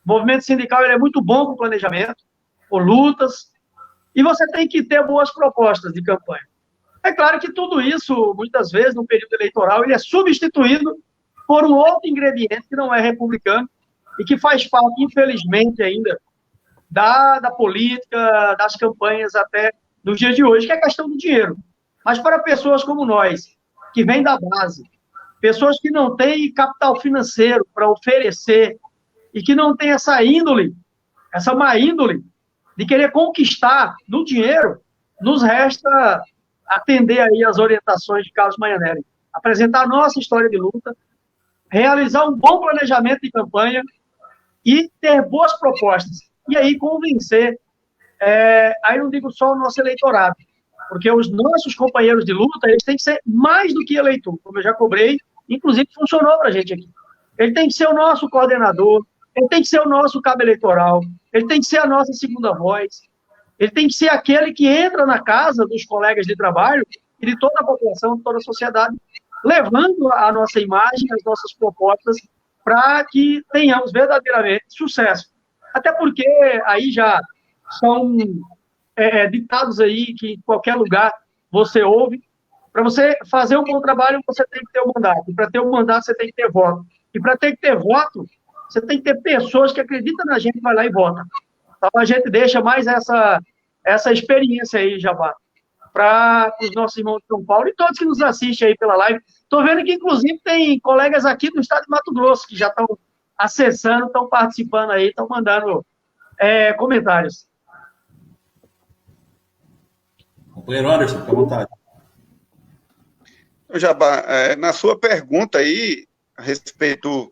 [SPEAKER 2] movimento sindical ele é muito bom com planejamento, com lutas, e você tem que ter boas propostas de campanha. É claro que tudo isso, muitas vezes, no período eleitoral, ele é substituído por um outro ingrediente que não é republicano e que faz parte, infelizmente, ainda da política, das campanhas até nos dias de hoje, que é a questão do dinheiro. Mas para pessoas como nós, que vêm da base, pessoas que não têm capital financeiro para oferecer e que não têm essa índole, essa má índole de querer conquistar no dinheiro, nos resta atender aí as orientações de Carlos Maianelli, apresentar a nossa história de luta, realizar um bom planejamento de campanha e ter boas propostas. E aí convencer, aí não digo só o nosso eleitorado, porque os nossos companheiros de luta, eles têm que ser mais do que eleitor, como eu já cobrei, inclusive funcionou para a gente aqui. Ele tem que ser o nosso coordenador, ele tem que ser o nosso cabo eleitoral, ele tem que ser a nossa segunda voz, ele tem que ser aquele que entra na casa dos colegas de trabalho e de toda a população, de toda a sociedade, levando a nossa imagem, as nossas propostas, para que tenhamos verdadeiramente sucesso. Até porque aí já são ditados aí que em qualquer lugar você ouve. Para você fazer um bom trabalho, você tem que ter um mandato. E para ter um mandato, você tem que ter voto. E para ter que ter voto, você tem que ter pessoas que acreditam na gente e vai lá e vota. Então, a gente deixa mais essa experiência aí, Jabá, para os nossos irmãos de São Paulo e todos que nos assistem aí pela live. Estou vendo que, inclusive, tem colegas aqui do estado de Mato Grosso que já estão acessando, estão participando aí, estão mandando comentários.
[SPEAKER 1] Companheiro Anderson, fica à vontade.
[SPEAKER 3] Jabá, na sua pergunta aí, a respeito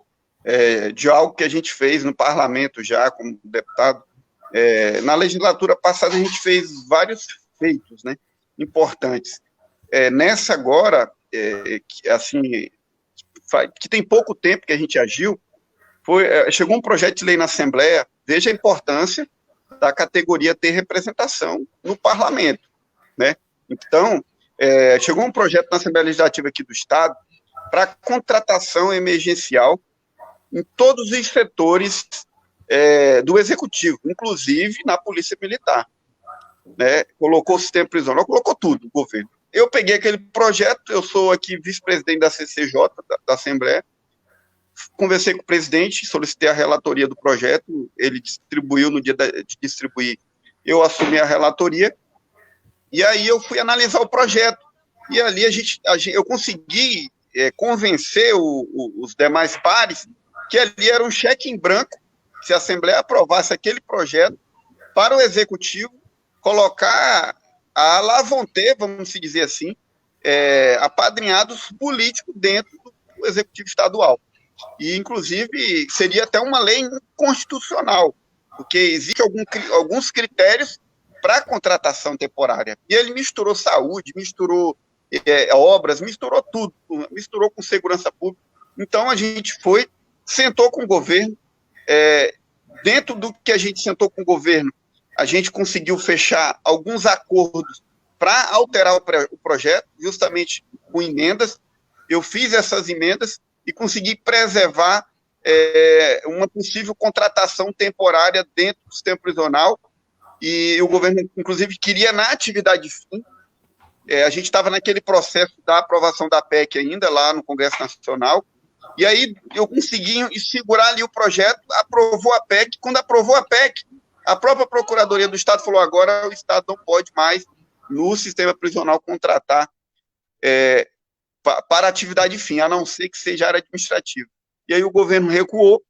[SPEAKER 3] de algo que a gente fez no parlamento já, como deputado, na legislatura passada a gente fez vários feitos, né, importantes. Nessa agora, que tem pouco tempo que a gente agiu, chegou um projeto de lei na Assembleia, veja a importância da categoria ter representação no parlamento, né? Então, chegou um projeto na Assembleia Legislativa aqui do Estado para contratação emergencial em todos os setores do Executivo, inclusive na Polícia Militar, né? Colocou o sistema prisional, colocou tudo, o governo. Eu peguei aquele projeto, eu sou aqui vice-presidente da CCJ, da Assembleia, conversei com o presidente, solicitei a relatoria do projeto, ele distribuiu, no dia de distribuir, eu assumi a relatoria, e aí eu fui analisar o projeto, e ali eu consegui convencer os demais pares que ali era um cheque em branco, se a Assembleia aprovasse aquele projeto, para o Executivo colocar a alavonter, vamos dizer assim, apadrinhados políticos dentro do Executivo Estadual. E, inclusive, seria até uma lei inconstitucional, porque existem alguns critérios para contratação temporária. E ele misturou saúde, misturou obras, misturou tudo, misturou com segurança pública. Então, a gente sentou com o governo, dentro do que a gente sentou com o governo, a gente conseguiu fechar alguns acordos para alterar o projeto, justamente com emendas. Eu fiz essas emendas e consegui preservar uma possível contratação temporária dentro do sistema prisional, e o governo, inclusive, queria na atividade fim. A gente estava naquele processo da aprovação da PEC ainda, lá no Congresso Nacional, e aí eu consegui segurar ali o projeto, aprovou a PEC. Quando aprovou a PEC, a própria Procuradoria do Estado falou: agora o Estado não pode mais, no sistema prisional, contratar para atividade fim, a não ser que seja área administrativa. E aí o governo recuou,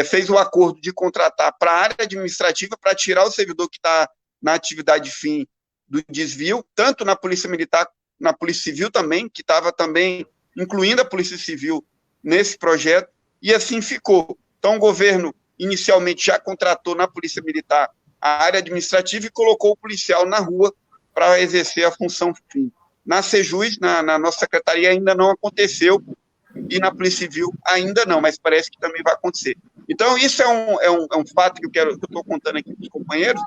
[SPEAKER 3] fez o acordo de contratar para a área administrativa, para tirar o servidor que está na atividade fim do desvio, tanto na Polícia Militar, na Polícia Civil também, que estava também incluindo a Polícia Civil nesse projeto, e assim ficou. Então o governo inicialmente já contratou na Polícia Militar a área administrativa e colocou o policial na rua para exercer a função fim. Na Sejus, na nossa secretaria, ainda não aconteceu, e na Polícia Civil ainda não, mas parece que também vai acontecer. Então, isso é um fato que eu estou contando aqui para os companheiros,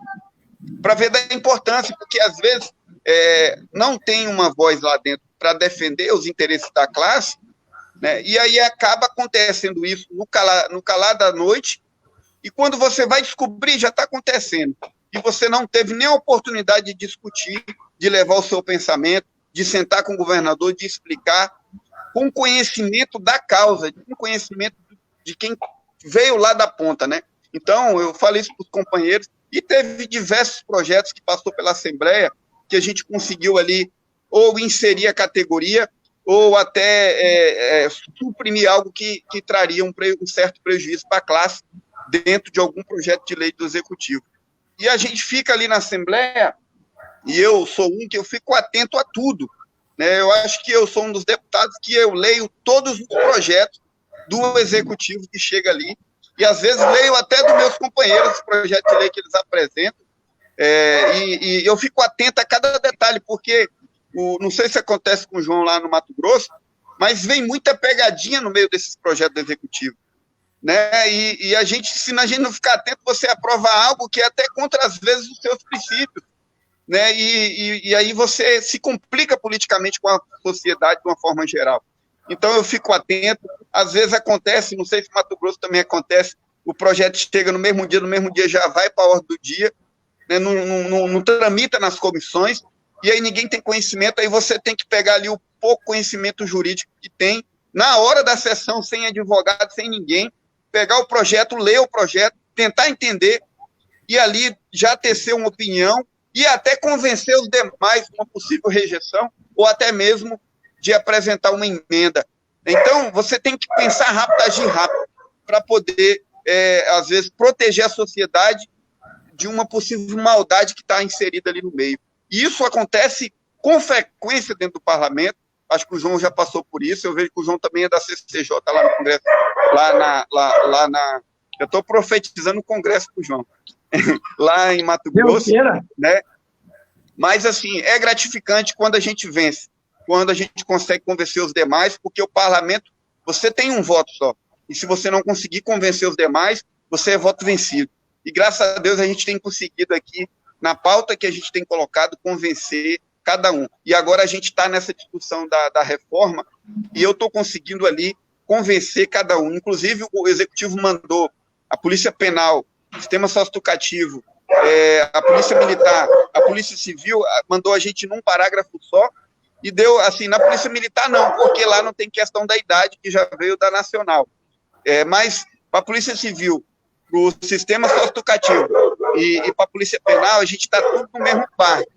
[SPEAKER 3] para ver da importância, porque às vezes não tem uma voz lá dentro para defender os interesses da classe, né? E aí acaba acontecendo isso no calar da noite, e quando você vai descobrir, já está acontecendo. E você não teve nem a oportunidade de discutir, de levar o seu pensamento, de sentar com o governador, de explicar, com conhecimento da causa, com conhecimento de quem veio lá da ponta, né? Então, eu falei isso para os companheiros, e teve diversos projetos que passou pela Assembleia, que a gente conseguiu ali, ou inserir a categoria, ou até suprimir algo que traria um certo prejuízo para a classe, dentro de algum projeto de lei do Executivo. E a gente fica ali na Assembleia, e eu sou que eu fico atento a tudo, né? Eu acho que eu sou um dos deputados que eu leio todos os projetos do executivo que chega ali, e às vezes leio até dos meus companheiros os projetos de lei que eles apresentam, e eu fico atento a cada detalhe, porque não sei se acontece com o João lá no Mato Grosso, mas vem muita pegadinha no meio desses projetos do executivo, né? E a gente, se a gente não ficar atento, você aprova algo que é até contra, às vezes, os seus princípios, né? E aí você se complica politicamente com a sociedade de uma forma geral. Então eu fico atento, às vezes acontece, não sei se no Mato Grosso também acontece, o projeto chega no mesmo dia já vai para a ordem do dia, né? Não tramita nas comissões, e aí ninguém tem conhecimento, aí você tem que pegar ali o pouco conhecimento jurídico que tem, na hora da sessão, sem advogado, sem ninguém, pegar o projeto, ler o projeto, tentar entender, e ali já tecer uma opinião, e até convencer os demais de uma possível rejeição, ou até mesmo de apresentar uma emenda. Então, você tem que pensar rápido, agir rápido, para poder, às vezes, proteger a sociedade de uma possível maldade que está inserida ali no meio. E isso acontece com frequência dentro do parlamento. Acho que o João já passou por isso. Eu vejo que o João também é da CCJ lá no Congresso, eu estou profetizando o Congresso para o João, lá em Mato Grosso, né? Mas, assim, é gratificante quando a gente vence, quando a gente consegue convencer os demais, porque o parlamento, você tem um voto só. E se você não conseguir convencer os demais, você é voto vencido. E, graças a Deus, a gente tem conseguido aqui, na pauta que a gente tem colocado, convencer cada um. E agora a gente está nessa discussão da reforma, e eu estou conseguindo ali convencer cada um. Inclusive, o Executivo mandou a Polícia Penal, o Sistema Socioeducativo, a Polícia Militar, a Polícia Civil, mandou a gente num parágrafo só, e deu, assim, na Polícia Militar não, porque lá não tem questão da idade, que já veio da Nacional. Mas, para a Polícia Civil, para o Sistema Socioeducativo e para a Polícia Penal, a gente está tudo no mesmo barco.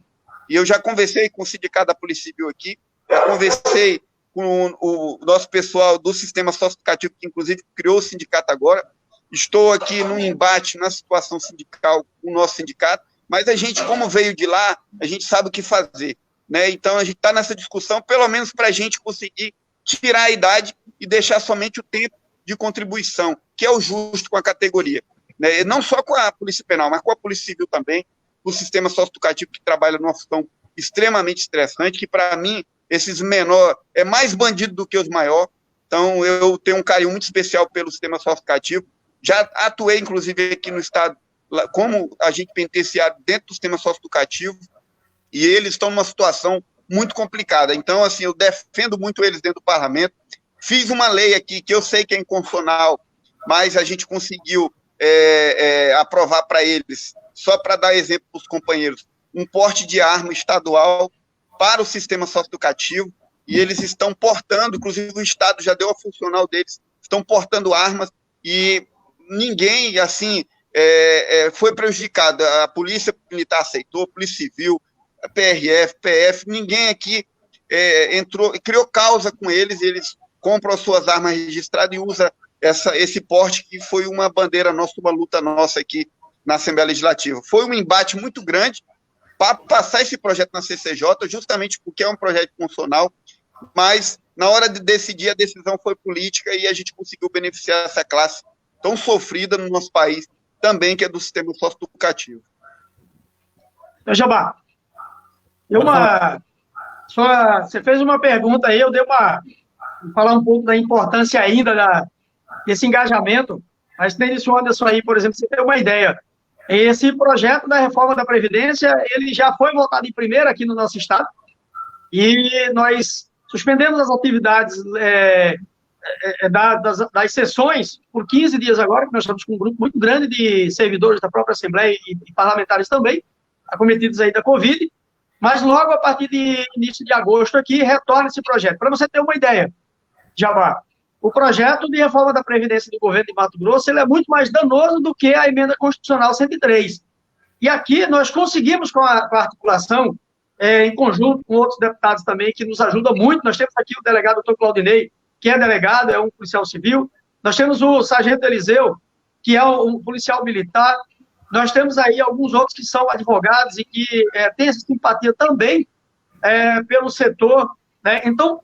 [SPEAKER 3] E eu já conversei com o Sindicato da Polícia Civil aqui, já conversei com o nosso pessoal do Sistema Socioeducativo, que inclusive criou o sindicato agora. Estou aqui num embate na situação sindical com o nosso sindicato, mas a gente, como veio de lá, a gente sabe o que fazer, né? Então a gente está nessa discussão, pelo menos para a gente conseguir tirar a idade e deixar somente o tempo de contribuição, que é o justo com a categoria, né? Não só com a Polícia Penal, mas com a Polícia Civil também, o Sistema Socioeducativo, que trabalha numa função extremamente estressante, que para mim, esses menores é mais bandido do que os maiores. Então eu tenho um carinho muito especial pelo Sistema Socioeducativo. Já atuei, inclusive, aqui no Estado, como agente penitenciário dentro do Sistema Socioeducativo, e eles estão numa situação muito complicada. Então, assim, eu defendo muito eles dentro do parlamento. Fiz uma lei aqui, que eu sei que é inconstitucional, mas a gente conseguiu aprovar para eles, só para dar exemplo para os companheiros, um porte de arma estadual para o Sistema Socioeducativo, e eles estão portando, inclusive o Estado já deu a funcional deles, estão portando armas, e ninguém, assim, foi prejudicado. A Polícia Militar aceitou, a Polícia Civil, a PRF, PF, ninguém aqui criou causa com eles, eles compram as suas armas registradas e usam esse porte, que foi uma bandeira nossa, uma luta nossa aqui na Assembleia Legislativa. Foi um embate muito grande para passar esse projeto na CCJ, justamente porque é um projeto constitucional, mas na hora de decidir, a decisão foi política e a gente conseguiu beneficiar essa classe tão sofrida no nosso país, também, que é do sistema socioeducativo.
[SPEAKER 2] Jabá, você fez uma pergunta aí, eu vou falar um pouco da importância ainda desse engajamento, mas tem isso, Anderson, aí, por exemplo, você tem uma ideia. Esse projeto da reforma da Previdência, ele já foi votado em primeira aqui no nosso estado, e nós suspendemos as atividades das sessões por 15 dias agora, que nós estamos com um grupo muito grande de servidores da própria Assembleia e parlamentares também, acometidos aí da Covid, mas logo a partir de início de agosto aqui, retorna esse projeto. Para você ter uma ideia, Jabá, o projeto de reforma da Previdência do governo de Mato Grosso, ele é muito mais danoso do que a emenda constitucional 103. E aqui nós conseguimos, com a articulação, em conjunto com outros deputados também, que nos ajudam muito. Nós temos aqui o delegado Dr. Claudinei, que é delegado, é um policial civil. Nós temos o sargento Eliseu, que é um policial militar. Nós temos aí alguns outros que são advogados e que têm essa simpatia também pelo setor, né? Então,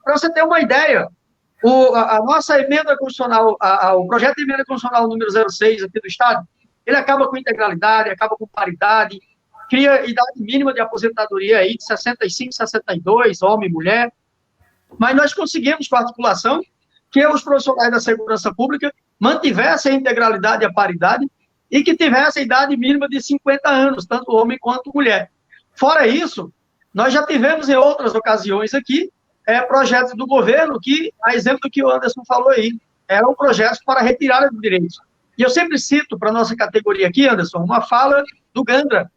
[SPEAKER 2] para você ter uma ideia, A nossa emenda constitucional, o projeto de emenda constitucional número 06 aqui do Estado, ele acaba com integralidade, acaba com paridade, cria idade mínima de aposentadoria aí de 65, 62, homem e mulher, mas nós conseguimos, com a articulação, que os profissionais da segurança pública mantivessem a integralidade e a paridade e que tivessem a idade mínima de 50 anos, tanto homem quanto mulher. Fora isso, nós já tivemos em outras ocasiões aqui projetos do governo que, a exemplo do que o Anderson falou aí, eram projetos para retirada de direitos. E eu sempre cito para a nossa categoria aqui, Anderson, uma fala do Gandra.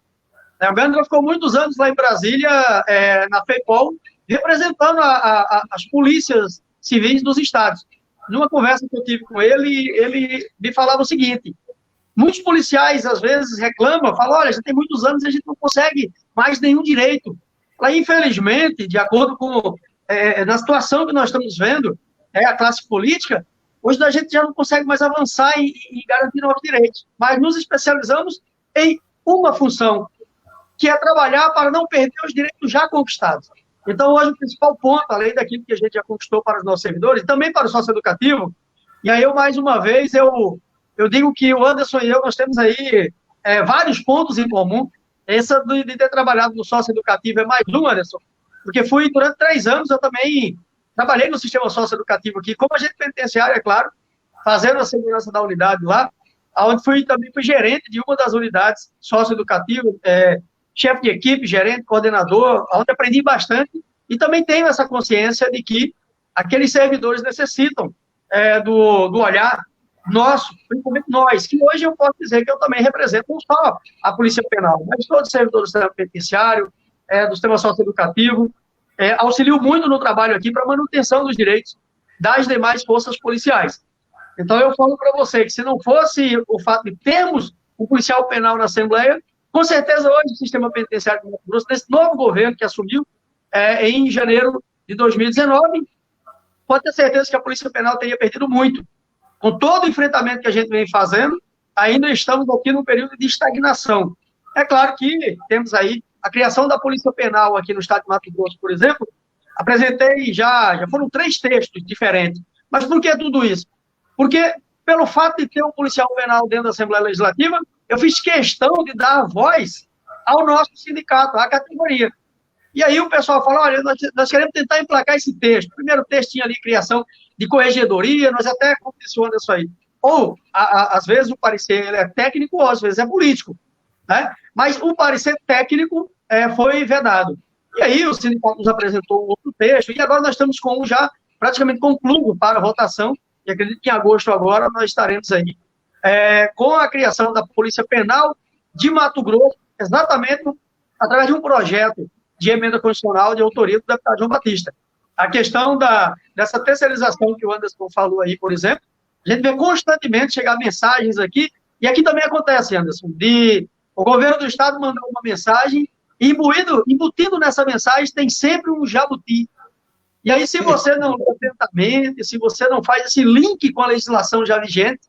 [SPEAKER 2] O Gandra ficou muitos anos lá em Brasília, na FEPOL, representando as polícias civis dos estados. Numa conversa que eu tive com ele, ele me falava o seguinte: muitos policiais, às vezes, reclamam, falam, olha, já tem muitos anos e a gente não consegue mais nenhum direito. Infelizmente, de acordo com na situação que nós estamos vendo, a classe política, hoje a gente já não consegue mais avançar e garantir novos direitos. Mas nos especializamos em uma função, que é trabalhar para não perder os direitos já conquistados. Então, hoje, o principal ponto, além daquilo que a gente já conquistou para os nossos servidores, também para o sócio-educativo, e aí eu, mais uma vez, eu digo que o Anderson e eu, nós temos aí vários pontos em comum. Essa de ter trabalhado no sócio-educativo é mais um, Anderson, porque durante 3 anos, eu também trabalhei no sistema sócio-educativo aqui, como agente penitenciário, é claro, fazendo a segurança da unidade lá, onde também fui gerente de uma das unidades sócio-educativas, chefe de equipe, gerente, coordenador, onde aprendi bastante, e também tenho essa consciência de que aqueles servidores necessitam do olhar nosso, principalmente nós, que hoje eu posso dizer que eu também represento não só a Polícia Penal, mas todos os servidores do sistema penitenciário, do sistema socioeducativo, auxilio muito no trabalho aqui para a manutenção dos direitos das demais forças policiais. Então, eu falo para você que se não fosse o fato de termos um policial penal na Assembleia, com certeza hoje o sistema penitenciário do Mato Grosso, nesse novo governo que assumiu em janeiro de 2019, pode ter certeza que a Polícia Penal teria perdido muito. Com todo o enfrentamento que a gente vem fazendo, ainda estamos aqui num período de estagnação. É claro que temos aí a criação da Polícia Penal aqui no estado de Mato Grosso, por exemplo. Apresentei já foram 3 textos diferentes. Mas por que tudo isso? Porque, pelo fato de ter um policial penal dentro da Assembleia Legislativa, eu fiz questão de dar voz ao nosso sindicato, à categoria. E aí o pessoal fala, olha, nós queremos tentar emplacar esse texto. O primeiro texto tinha ali criação de corregedoria, nós até condicionamos isso aí. Ou, às vezes, o parecer ele é técnico, ou às vezes é político. Né? Mas o parecer técnico foi vedado. E aí o sindicato nos apresentou um outro texto, e agora nós estamos com um já praticamente concluído para a votação, e acredito que em agosto agora nós estaremos aí com a criação da Polícia Penal de Mato Grosso, exatamente através de um projeto de emenda constitucional de autoria do deputado João Batista. A questão dessa terceirização que o Anderson falou aí, por exemplo, a gente vê constantemente chegar mensagens aqui, e aqui também acontece, Anderson, o governo do estado mandou uma mensagem, e embutido nessa mensagem tem sempre um jabuti. E aí, se você não lê atentamente, se você não faz esse link com a legislação já vigente,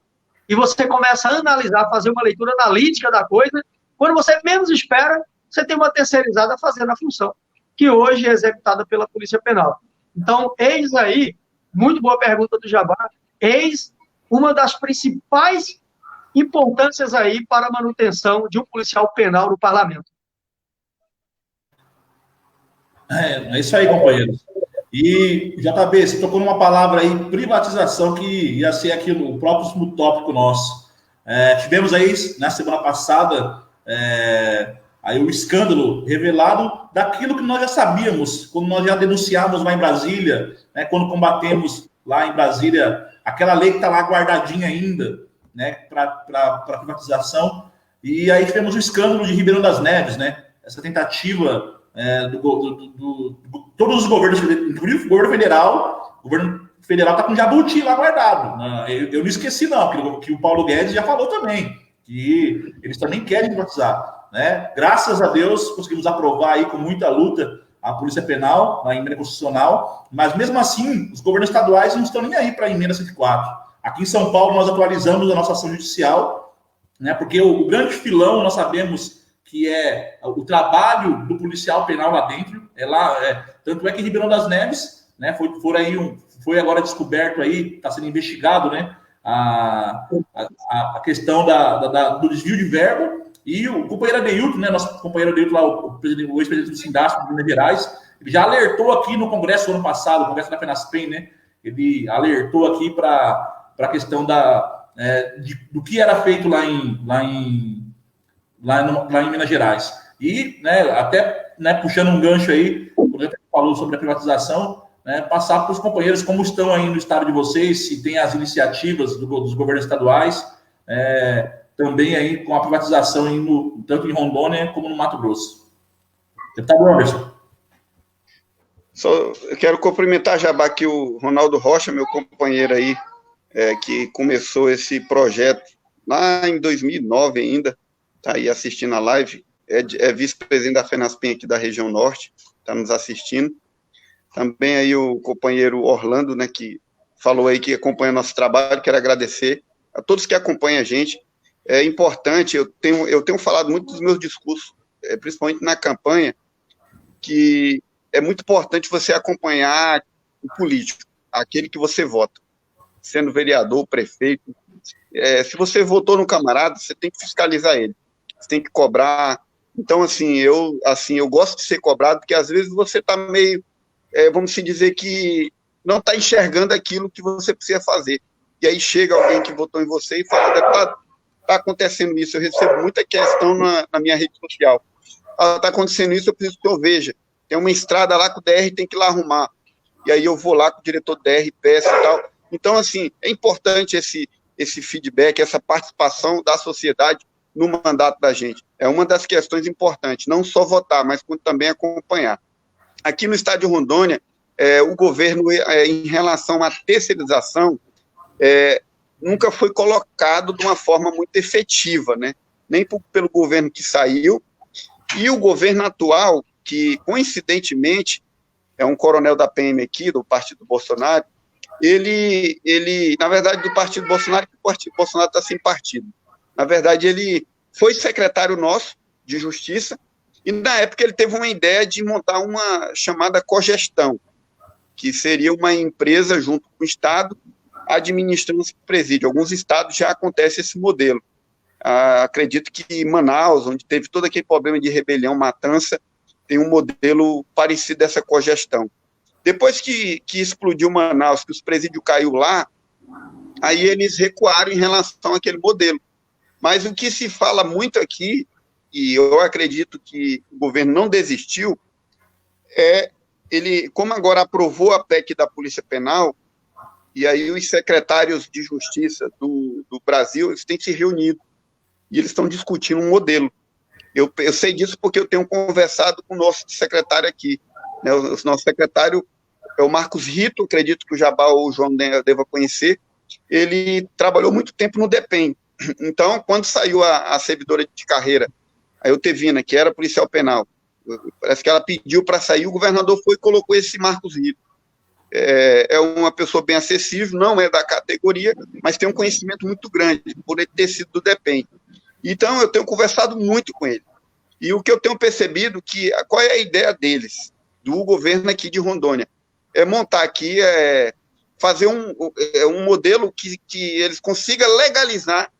[SPEAKER 2] e você começa a analisar, fazer uma leitura analítica da coisa, quando você menos espera, você tem uma terceirizada fazendo a função, que hoje é executada pela Polícia Penal. Então, eis aí, muito boa pergunta do Jabá, eis uma das principais importâncias aí para a manutenção de um policial penal no parlamento.
[SPEAKER 1] É isso aí, companheiros. E, JB, você tocou numa palavra aí, privatização, que ia ser aquilo, o próximo tópico nosso. Tivemos aí, na semana passada, aí o escândalo revelado daquilo que nós já sabíamos, quando nós já denunciamos lá em Brasília, né, quando combatemos lá em Brasília, aquela lei que está lá guardadinha ainda, né, para privatização, e aí tivemos o escândalo de Ribeirão das Neves, né, essa tentativa todos os governos, inclusive o governo federal está com jabuti lá guardado, né? Eu não esqueci não, que o Paulo Guedes já falou também, que eles também querem privatizar, né? Graças a Deus conseguimos aprovar aí com muita luta a Polícia Penal, a emenda constitucional, mas mesmo assim os governos estaduais não estão nem aí para a emenda 104. Aqui em São Paulo nós atualizamos a nossa ação judicial, né? Porque o grande filão nós sabemos que é o trabalho do policial penal lá dentro, tanto é que Ribeirão das Neves, né? Foi agora descoberto aí, está sendo investigado, né? A questão do desvio de verba, e o companheiro Adeilton, né? Nosso companheiro Adeilton lá, o ex-presidente do Sindasp de Minas Gerais, ele já alertou aqui no Congresso ano passado, o Congresso da FENASPEN, né? Ele alertou aqui para a questão do que era feito lá em Minas Gerais. E, né, até, né, puxando um gancho aí, quando a gente falou sobre a privatização, né, passar para os companheiros como estão aí no estado de vocês, se tem as iniciativas dos governos estaduais, também aí com a privatização tanto em Rondônia como no Mato Grosso. Deputado Anderson.
[SPEAKER 3] Eu quero cumprimentar, Jabá, aqui o Ronaldo Rocha, meu companheiro aí, que começou esse projeto lá em 2009 ainda, está aí assistindo a live, é vice-presidente da FENASPEN aqui da região norte, está nos assistindo. Também aí o companheiro Orlando, né, que falou aí que acompanha nosso trabalho, quero agradecer a todos que acompanham a gente. É importante, eu tenho falado muito dos meus discursos, principalmente na campanha, que é muito importante você acompanhar o político, aquele que você vota, sendo vereador, prefeito. Se você votou no camarada, você tem que fiscalizar ele, você tem que cobrar. Então, eu gosto de ser cobrado, porque às vezes você está meio, vamos dizer que não está enxergando aquilo que você precisa fazer. E aí chega alguém que votou em você e fala, deputado, está acontecendo isso, eu recebo muita questão na minha rede social. Está acontecendo isso, eu preciso que eu veja. Tem uma estrada lá que o DR tem que ir lá arrumar. E aí eu vou lá com o diretor do DR, peço e tal. Então, é importante esse feedback, essa participação da sociedade no mandato da gente. É uma das questões importantes, não só votar, mas também acompanhar. Aqui no estado de Rondônia, o governo, em relação à terceirização, nunca foi colocado de uma forma muito efetiva, né? Nem pelo governo que saiu, e o governo atual, que, coincidentemente, é um coronel da PM aqui, do Partido Bolsonaro, ele na verdade, do Partido Bolsonaro, que o Partido Bolsonaro está sem partido. Na verdade, ele foi secretário nosso de Justiça, e na época ele teve uma ideia de montar uma chamada cogestão, que seria uma empresa junto com o Estado, administrando esse presídio. Alguns estados já acontece esse modelo. Acredito que Manaus, onde teve todo aquele problema de rebelião, matança, tem um modelo parecido dessa cogestão. Depois que explodiu Manaus, que os presídios caiu lá, aí eles recuaram em relação àquele modelo. Mas o que se fala muito aqui, e eu acredito que o governo não desistiu, ele, como agora aprovou a PEC da Polícia Penal, e aí os secretários de Justiça do Brasil, eles têm se reunido, e eles estão discutindo um modelo. Eu sei disso porque eu tenho conversado com o nosso secretário aqui, né? O nosso secretário é o Marcos Rito, acredito que o Jabá ou o João deva conhecer. Ele trabalhou muito tempo no DEPEN. Então, quando saiu a servidora de carreira, a Eutevina, que era policial penal, parece que ela pediu para sair, o governador foi e colocou esse Marcos Rito. É uma pessoa bem acessível, não é da categoria, mas tem um conhecimento muito grande, por ele ter sido do DEPEN. Então, eu tenho conversado muito com ele. E o que eu tenho percebido, qual é a ideia deles, do governo aqui de Rondônia? É montar aqui, fazer um modelo que eles consigam legalizar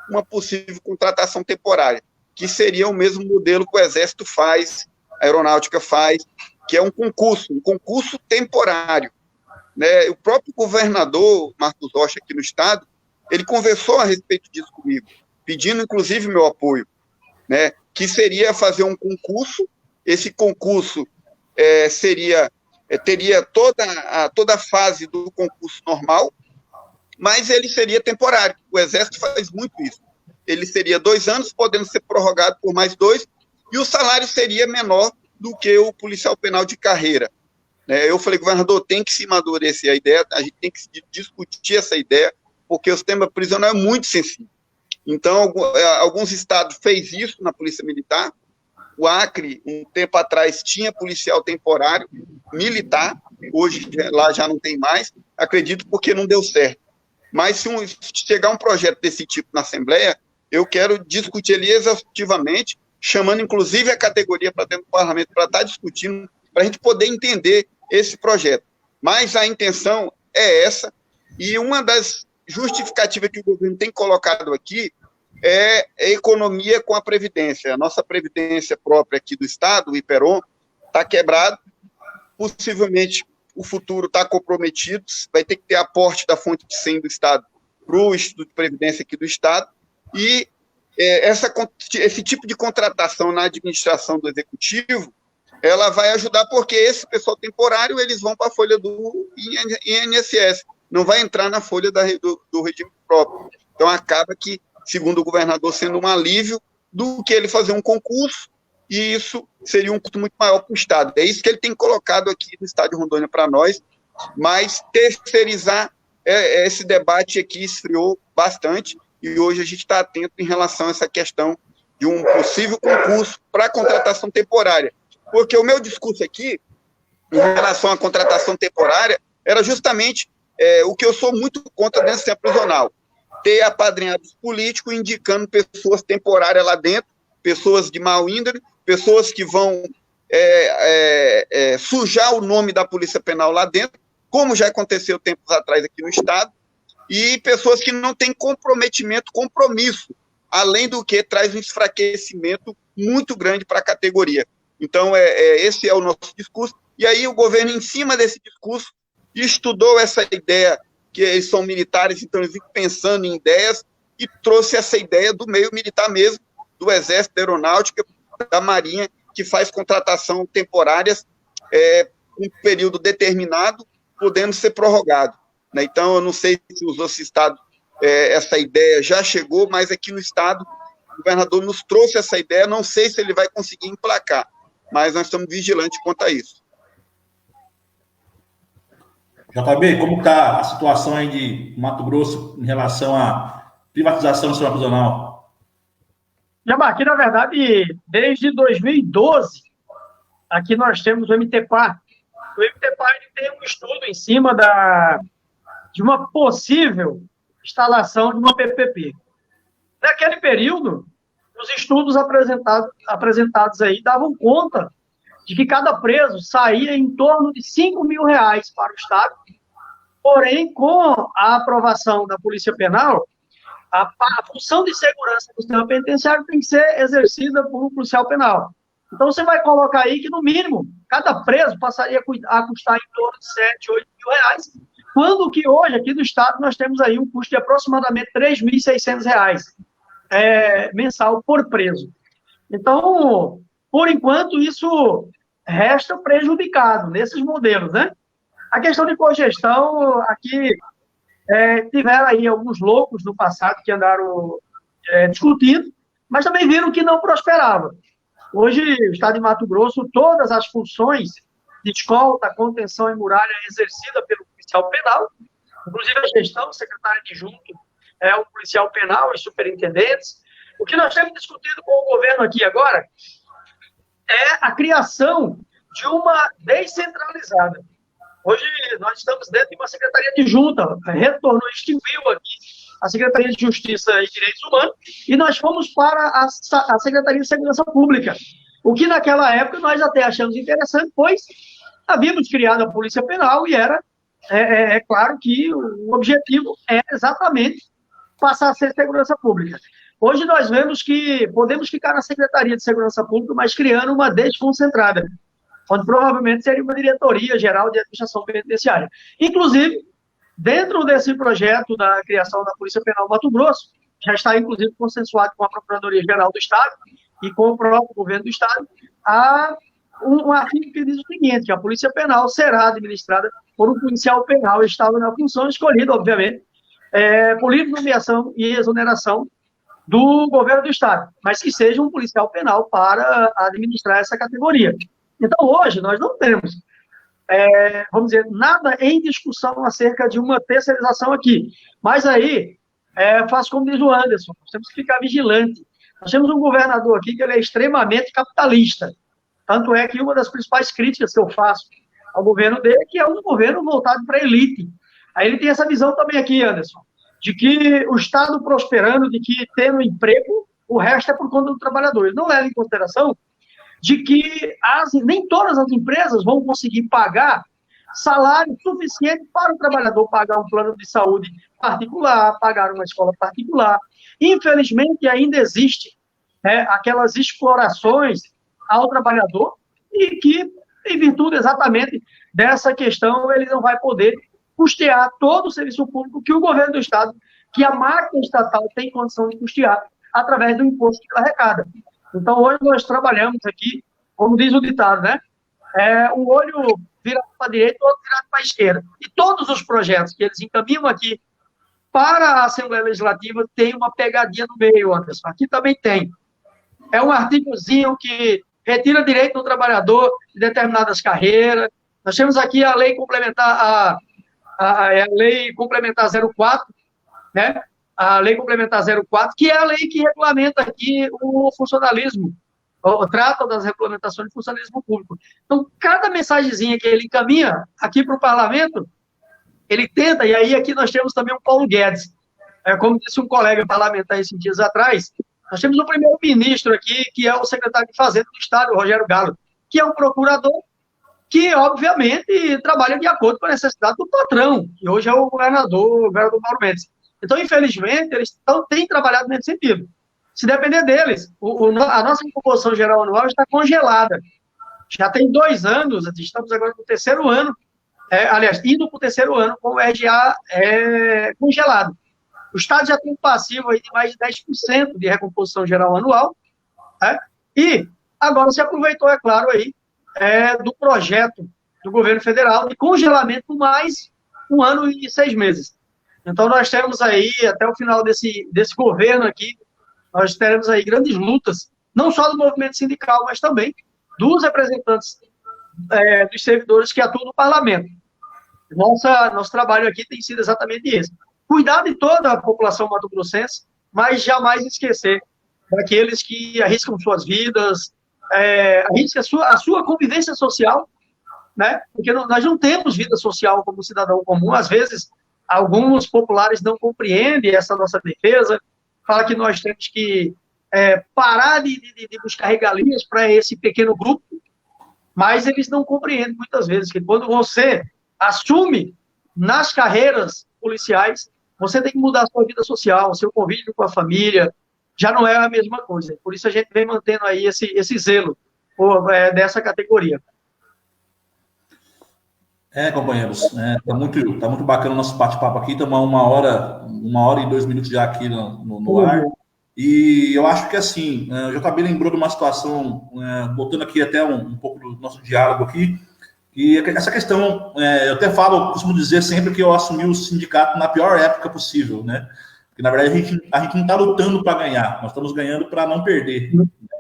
[SPEAKER 3] uma possível contratação temporária, que seria o mesmo modelo que o Exército faz, a Aeronáutica faz, que é um concurso temporário. Né? O próprio governador, Marcos Rocha, aqui no estado, ele conversou a respeito disso comigo, pedindo, inclusive, meu apoio, né, que seria fazer um concurso. Esse concurso teria toda a fase do concurso normal, mas ele seria temporário. O Exército faz muito isso. Ele seria 2 anos, podendo ser prorrogado por mais 2, e o salário seria menor do que o policial penal de carreira. Eu falei, governador, tem que se amadurecer a ideia, a gente tem que discutir essa ideia, porque o sistema prisional é muito sensível. Então, alguns estados fez isso na Polícia Militar. O Acre, um tempo atrás, tinha policial temporário militar, hoje lá já não tem mais, acredito porque não deu certo. Mas se chegar um projeto desse tipo na Assembleia, eu quero discutir ele exaustivamente, chamando inclusive a categoria para dentro do parlamento para estar discutindo, para a gente poder entender esse projeto. Mas a intenção é essa, e uma das justificativas que o governo tem colocado aqui é a economia com a Previdência. A nossa Previdência própria aqui do Estado, o IPERON, está quebrado, possivelmente o futuro está comprometido, vai ter que ter aporte da fonte de 100 do Estado para o Instituto de Previdência aqui do Estado, e esse tipo de contratação na administração do Executivo, ela vai ajudar, porque esse pessoal temporário, eles vão para a folha do INSS, não vai entrar na folha do regime próprio. Então, acaba que, segundo o governador, sendo um alívio do que ele fazer um concurso, e isso seria um custo muito maior para o Estado. É isso que ele tem colocado aqui no Estado de Rondônia para nós, mas terceirizar, esse debate aqui esfriou bastante, e hoje a gente está atento em relação a essa questão de um possível concurso para a contratação temporária. Porque o meu discurso aqui, em relação à contratação temporária, era justamente o que eu sou muito contra dentro do sistema prisional. Ter apadrinhados políticos indicando pessoas temporárias lá dentro, pessoas de mau índole, pessoas que vão sujar o nome da Polícia Penal lá dentro, como já aconteceu tempos atrás aqui no Estado, e pessoas que não têm compromisso, além do que traz um enfraquecimento muito grande para a categoria. Então, esse é o nosso discurso, e aí o governo, em cima desse discurso, estudou essa ideia, que eles são militares, então eles ficam pensando em ideias, e trouxe essa ideia do meio militar mesmo, do Exército, da Aeronáutica, da Marinha, que faz contratação temporárias um período determinado, podendo ser prorrogado. Né? Então, eu não sei se os outros estados, essa ideia já chegou, mas aqui no Estado, o governador nos trouxe essa ideia, não sei se ele vai conseguir emplacar, mas nós estamos vigilantes quanto a isso.
[SPEAKER 1] JB, como está a situação aí de Mato Grosso em relação à privatização do sistema prisional?
[SPEAKER 2] Jabá, aqui, na verdade, desde 2012, aqui nós temos o MTPAR. O MTPAR ele tem um estudo em cima de uma possível instalação de uma PPP. Naquele período, os estudos apresentados aí davam conta de que cada preso saía em torno de R$5.000 para o Estado, porém, com a aprovação da Polícia Penal, a função de segurança do sistema penitenciário tem que ser exercida por um policial penal. Então, você vai colocar aí que, no mínimo, cada preso passaria a custar em torno de R$7.000, 8.000, quando que hoje, aqui no Estado, nós temos aí um custo de aproximadamente R$3.600 mensal por preso. Então, por enquanto, isso resta prejudicado nesses modelos, né? A questão de cogestão, aqui, tiveram aí alguns loucos no passado que andaram discutindo, mas também viram que não prosperava. Hoje, o Estado de Mato Grosso, todas as funções de escolta, contenção e muralha é exercida pelo policial penal, inclusive a gestão, o secretário adjunto é o policial penal e superintendentes. O que nós temos discutido com o governo aqui agora é a criação de uma descentralizada. Hoje, nós estamos dentro de uma secretaria adjunta, retornou, extinguiu aqui a Secretaria de Justiça e Direitos Humanos, e nós fomos para a Secretaria de Segurança Pública, o que naquela época nós até achamos interessante, pois havíamos criado a Polícia Penal e era, claro que o objetivo é exatamente passar a ser segurança pública. Hoje nós vemos que podemos ficar na Secretaria de Segurança Pública, mas criando uma desconcentrada, onde provavelmente seria uma diretoria geral de administração penitenciária. Inclusive, dentro desse projeto da criação da Polícia Penal Mato Grosso, já está, inclusive, consensuado com a Procuradoria-Geral do Estado e com o próprio governo do Estado, há um artigo que diz o seguinte, que a Polícia Penal será administrada por um policial penal estável na função, escolhido, obviamente, por livre nomeação e exoneração do governo do Estado, mas que seja um policial penal para administrar essa categoria. Então, hoje, nós não temos, vamos dizer, nada em discussão acerca de uma terceirização aqui. Mas aí, faço como diz o Anderson, nós temos que ficar vigilante. Nós temos um governador aqui que ele é extremamente capitalista. Tanto é que uma das principais críticas que eu faço ao governo dele é que é um governo voltado para a elite. Aí ele tem essa visão também aqui, Anderson, de que o Estado prosperando, de que tendo emprego, o resto é por conta do trabalhador. Ele não leva em consideração de que nem todas as empresas vão conseguir pagar salário suficiente para o trabalhador pagar um plano de saúde particular, pagar uma escola particular. Infelizmente, ainda existe aquelas explorações ao trabalhador e que, em virtude exatamente dessa questão, ele não vai poder custear todo o serviço público que o governo do Estado, que a máquina estatal tem condição de custear através do imposto que ela arrecada. Então, hoje nós trabalhamos aqui, como diz o ditado, né? Um olho virado para a direita, o outro virado para a esquerda. E todos os projetos que eles encaminham aqui para a Assembleia Legislativa tem uma pegadinha no meio, Anderson. Aqui também tem. É um artigozinho que retira direito do trabalhador de determinadas carreiras. Nós temos aqui a lei complementar, a lei complementar 04, né? A lei complementar 04, que é a lei que regulamenta aqui o funcionalismo, trata das regulamentações de funcionalismo público. Então, cada mensagenzinha que ele encaminha aqui para o parlamento, ele tenta, e aí aqui nós temos também o Paulo Guedes. Como disse um colega parlamentar esses dias atrás, nós temos o primeiro-ministro aqui, que é o secretário de Fazenda do Estado, o Rogério Galo, que é um procurador que, obviamente, trabalha de acordo com a necessidade do patrão, que hoje é o governador Mauro Mendes. Então, infelizmente, eles têm trabalhado nesse sentido. Se depender deles, a nossa composição geral anual está congelada. Já tem 2 anos, estamos agora no 3º ano, aliás, indo para o 3º ano com o RGA congelado. O Estado já tem um passivo aí de mais de 10% de recomposição geral anual, e agora se aproveitou, é claro, aí, do projeto do governo federal de congelamento por mais 1 ano e 6 meses. Então, nós temos aí, até o final desse governo aqui, nós teremos aí grandes lutas, não só do movimento sindical, mas também dos representantes dos servidores que atuam no parlamento. Nosso trabalho aqui tem sido exatamente esse. Cuidar de toda a população mato-grossense, mas jamais esquecer daqueles que arriscam suas vidas, arriscam a sua convivência social, né? Porque nós não temos vida social como cidadão comum. Às vezes, alguns populares não compreendem essa nossa defesa, fala que nós temos que parar de buscar regalias para esse pequeno grupo, mas eles não compreendem muitas vezes que quando você assume nas carreiras policiais, você tem que mudar a sua vida social, o seu convívio com a família, já não é a mesma coisa. Por isso a gente vem mantendo aí esse zelo dessa categoria.
[SPEAKER 1] Companheiros, tá muito bacana o nosso bate-papo aqui, estamos 1 hora e 2 minutos já aqui no ar, e eu acho que assim, eu acabei lembrando de uma situação, voltando aqui até um pouco do nosso diálogo aqui, e essa questão, eu até costumo dizer sempre que eu assumi o sindicato na pior época possível, né? Porque, na verdade, a gente não está lutando para ganhar, nós estamos ganhando para não perder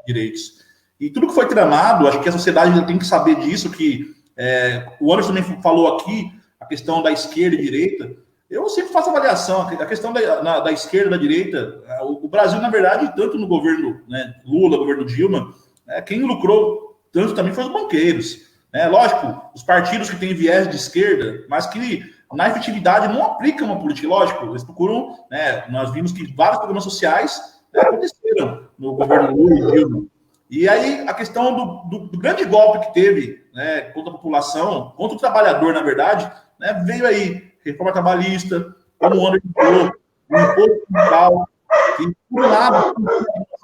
[SPEAKER 1] direitos. E tudo que foi tramado, acho que a sociedade tem que saber disso, que o Anderson também falou aqui, a questão da esquerda e direita, eu sempre faço avaliação, a questão da esquerda e da direita, o Brasil, na verdade, tanto no governo Lula, governo Dilma, quem lucrou tanto também foram os banqueiros. Lógico, os partidos que têm viés de esquerda, mas que na efetividade não aplicam uma política, lógico, eles procuram, nós vimos que vários programas sociais aconteceram no governo Lula e Dilma. E aí a questão do grande golpe que teve contra a população, contra o trabalhador, na verdade, veio aí reforma trabalhista, como o Anderson falou, o imposto sindical, e por um lado,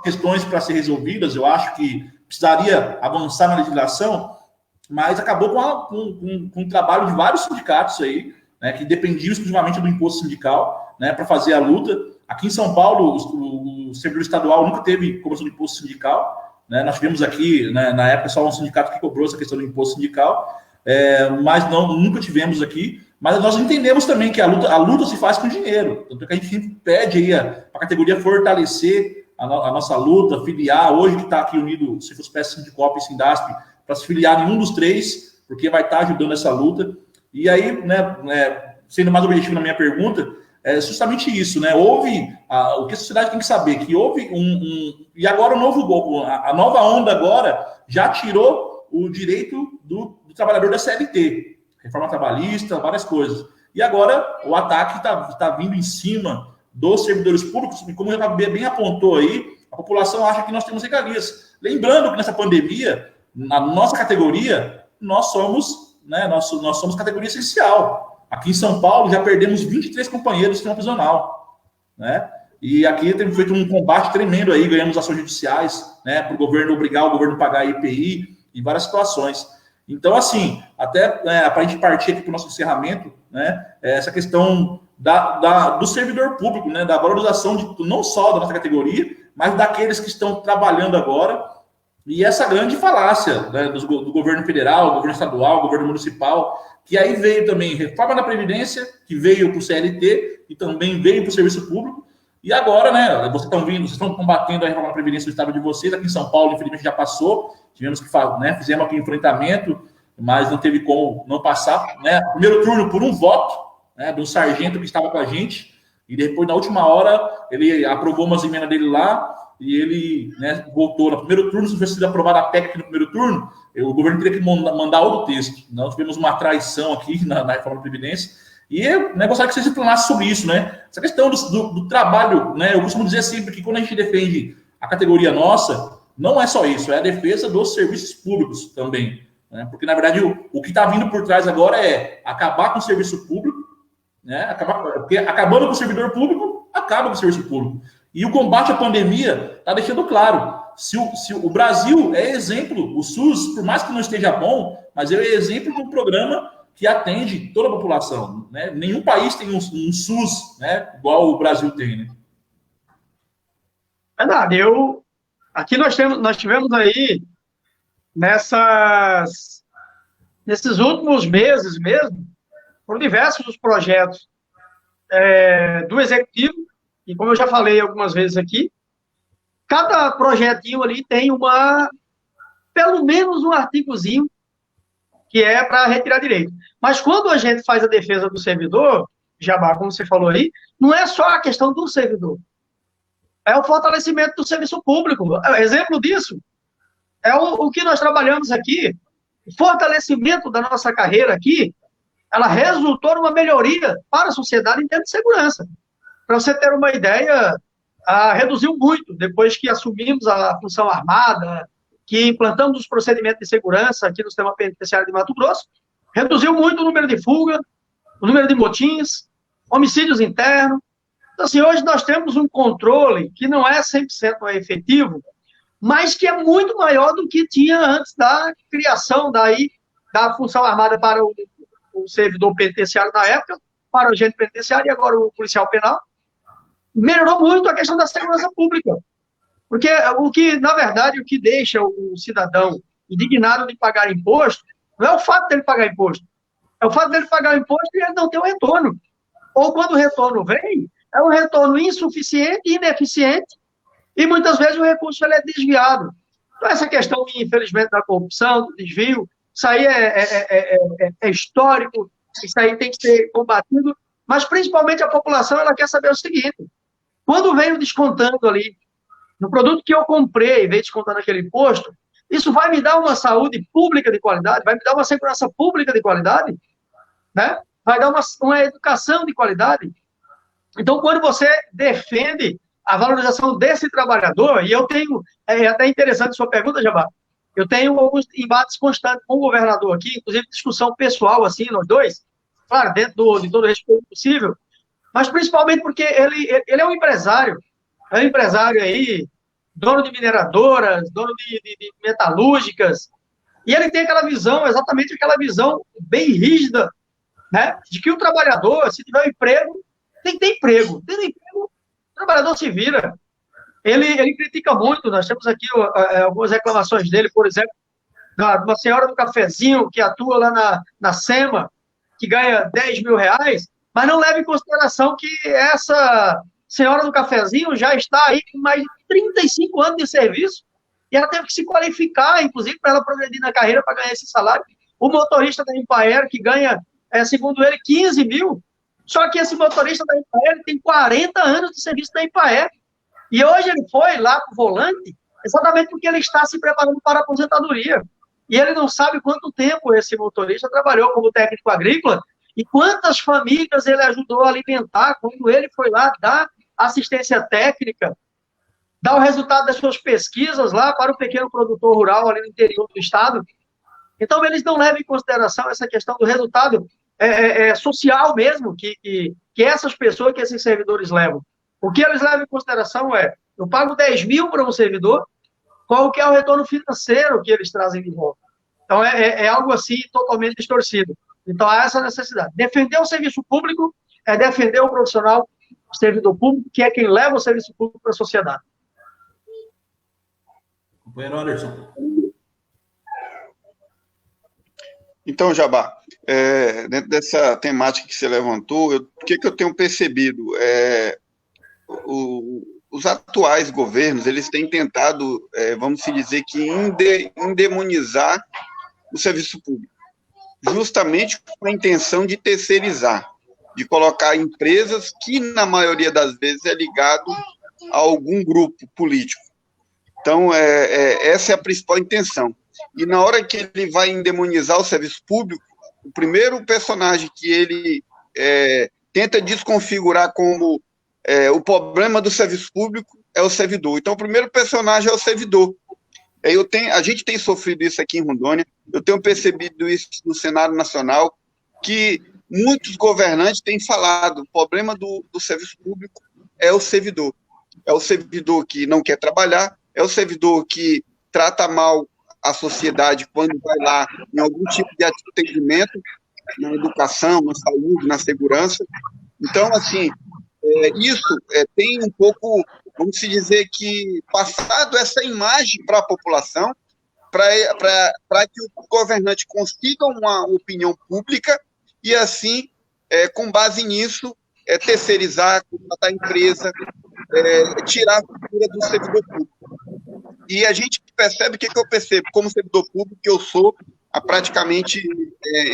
[SPEAKER 1] questões para ser resolvidas, eu acho que precisaria avançar na legislação, mas acabou com o trabalho de vários sindicatos aí, que dependiam exclusivamente do imposto sindical, para fazer a luta. Aqui em São Paulo, o servidor estadual nunca teve cobrança do imposto sindical, nós tivemos aqui, na época, só um sindicato que cobrou essa questão do imposto sindical, mas nunca tivemos aqui. Mas nós entendemos também que a luta se faz com dinheiro. Tanto que a gente sempre pede aí para a categoria fortalecer a nossa luta, filiar, hoje que está aqui unido, se fosse PES, Sindicop e Sindasp, para se filiar em um dos 3, porque vai estar ajudando essa luta. E aí, sendo mais objetivo na minha pergunta, é justamente isso, houve, o que a sociedade tem que saber, que houve e agora o novo golpe, a nova onda agora já tirou o direito do trabalhador da CLT, reforma trabalhista, várias coisas. E agora o ataque está vindo em cima dos servidores públicos, e como o JB bem apontou aí, a população acha que nós temos regalias. Lembrando que nessa pandemia, na nossa categoria, nós somos né, nós somos categoria essencial. Aqui em São Paulo já perdemos 23 companheiros do sistema prisional, né? E aqui temos feito um combate tremendo aí, ganhamos ações judiciais, né, para o governo obrigar o governo a pagar a IPI em várias situações. Então, assim, até para a gente partir aqui para o nosso encerramento, né, essa questão do servidor público, né, da valorização não só da nossa categoria, mas daqueles que estão trabalhando agora, e essa grande falácia, né, do governo federal, governo estadual, governo municipal, que aí veio também reforma da Previdência, que veio para o CLT, e também veio para o serviço público, e agora, né, vocês estão combatendo a reforma da Previdência do estado de vocês, aqui em São Paulo, infelizmente, já passou, tivemos que né, fizemos aqui um enfrentamento, mas não teve como não passar, né, primeiro turno por um voto, né, de um sargento que estava com a gente, e depois, na última hora, ele aprovou umas emendas dele lá, e ele, né, voltou no primeiro turno. Se tivesse sido aprovada a PEC no primeiro turno, o governo teria que mandar outro texto. Nós tivemos uma traição aqui na reforma da Previdência, e eu, né, gostaria que vocês explanassem sobre isso, né? Essa questão do trabalho, né? Eu costumo dizer sempre que quando a gente defende a categoria nossa, não é só isso, é a defesa dos serviços públicos também, né? Porque, na verdade, o que está vindo por trás agora é acabar com o serviço público, né? Porque acabando com o servidor público, acaba com o serviço público. E o combate à pandemia está deixando claro, se o Brasil é exemplo, o SUS, por mais que não esteja bom, mas é exemplo de um programa que atende toda a população, né? Nenhum país tem um SUS, né, igual o Brasil tem, né?
[SPEAKER 2] Verdade. Aqui nós tivemos aí, nesses últimos meses mesmo, por diversos os projetos do Executivo, e como eu já falei algumas vezes aqui, cada projetinho ali tem pelo menos um artigozinho que é para retirar direito. Mas quando a gente faz a defesa do servidor, Jabá, como você falou aí, não é só a questão do servidor, é o fortalecimento do serviço público. Exemplo disso é o que nós trabalhamos aqui, o fortalecimento da nossa carreira aqui, ela resultou numa melhoria para a sociedade em termos de segurança. Para você ter uma ideia, reduziu muito, depois que assumimos a função armada, que implantamos os procedimentos de segurança aqui no sistema penitenciário de Mato Grosso, reduziu muito o número de fuga, o número de motins, homicídios internos. Então, assim, hoje nós temos um controle que não é 100% efetivo, mas que é muito maior do que tinha antes da criação da função armada para o servidor penitenciário na época, para o agente penitenciário e agora o policial penal. Melhorou muito a questão da segurança pública. Porque na verdade, o que deixa o cidadão indignado de pagar imposto não é o fato dele pagar imposto, é o fato dele pagar imposto e ele não ter o retorno. Ou quando o retorno vem, é um retorno insuficiente, ineficiente, e muitas vezes o recurso ele é desviado. Então, essa questão, infelizmente, da corrupção, do desvio, isso aí é histórico, isso aí tem que ser combatido, mas principalmente a população ela quer saber o seguinte: quando veio descontando ali no produto que eu comprei, veio descontando aquele imposto, isso vai me dar uma saúde pública de qualidade, vai me dar uma segurança pública de qualidade, né? Vai dar uma educação de qualidade. Então, quando você defende a valorização desse trabalhador, e eu tenho, até interessante sua pergunta, Jabá, eu tenho alguns embates constantes com o governador aqui, inclusive discussão pessoal, assim, nós dois, claro, dentro de todo o respeito possível, mas principalmente porque ele é um empresário aí, dono de mineradoras, dono de metalúrgicas, e ele tem aquela visão, exatamente aquela visão bem rígida, né, de que o trabalhador, se tiver um emprego, tem que ter emprego. Tendo emprego, o trabalhador se vira. Ele critica muito, nós temos aqui algumas reclamações dele, por exemplo, de uma senhora do cafezinho que atua lá na SEMA, que ganha 10 mil reais, mas não leva em consideração que essa senhora do cafezinho já está aí com mais de 35 anos de serviço e ela teve que se qualificar, inclusive, para ela progredir na carreira para ganhar esse salário. O motorista da Empaer, que ganha, segundo ele, 15 mil, só que esse motorista da Empaer tem 40 anos de serviço da Empaer. E hoje ele foi lá para o volante exatamente porque ele está se preparando para a aposentadoria. E ele não sabe quanto tempo esse motorista trabalhou como técnico agrícola e quantas famílias ele ajudou a alimentar quando ele foi lá dar assistência técnica, dar o resultado das suas pesquisas lá para o pequeno produtor rural ali no interior do estado. Então, eles não levam em consideração essa questão do resultado social mesmo, que essas pessoas, que esses servidores levam. O que eles levam em consideração é, eu pago 10 mil para um servidor, qual que é o retorno financeiro que eles trazem de volta? Então, é algo assim totalmente distorcido. Então, há essa necessidade. Defender o serviço público é defender o profissional, o servidor público, que é quem leva o serviço público para a sociedade.
[SPEAKER 1] Companheiro Anderson.
[SPEAKER 3] Então, Jabá, dentro dessa temática que você levantou, o que eu tenho percebido? Os atuais governos, eles têm tentado, vamos dizer que, endemonizar o serviço público, justamente com a intenção de terceirizar, de colocar empresas que, na maioria das vezes, é ligado a algum grupo político. Então, essa é a principal intenção. E na hora que ele vai endemonizar o serviço público, o primeiro personagem que ele tenta desconfigurar como o problema do serviço público é o servidor. Então, o primeiro personagem é o servidor. A gente tem sofrido isso aqui em Rondônia, eu tenho percebido isso no cenário nacional, que muitos governantes têm falado, o problema do serviço público é o servidor. É o servidor que não quer trabalhar, é o servidor que trata mal a sociedade quando vai lá em algum tipo de atendimento, na educação, na saúde, na segurança. Então, assim, isso tem um pouco, vamos dizer que, passado essa imagem para a população, para que o governante consiga uma opinião pública e, assim, com base nisso, terceirizar, contratar a empresa, tirar a cultura do servidor público. E a gente percebe, o que eu percebo? Como servidor público, que eu sou praticamente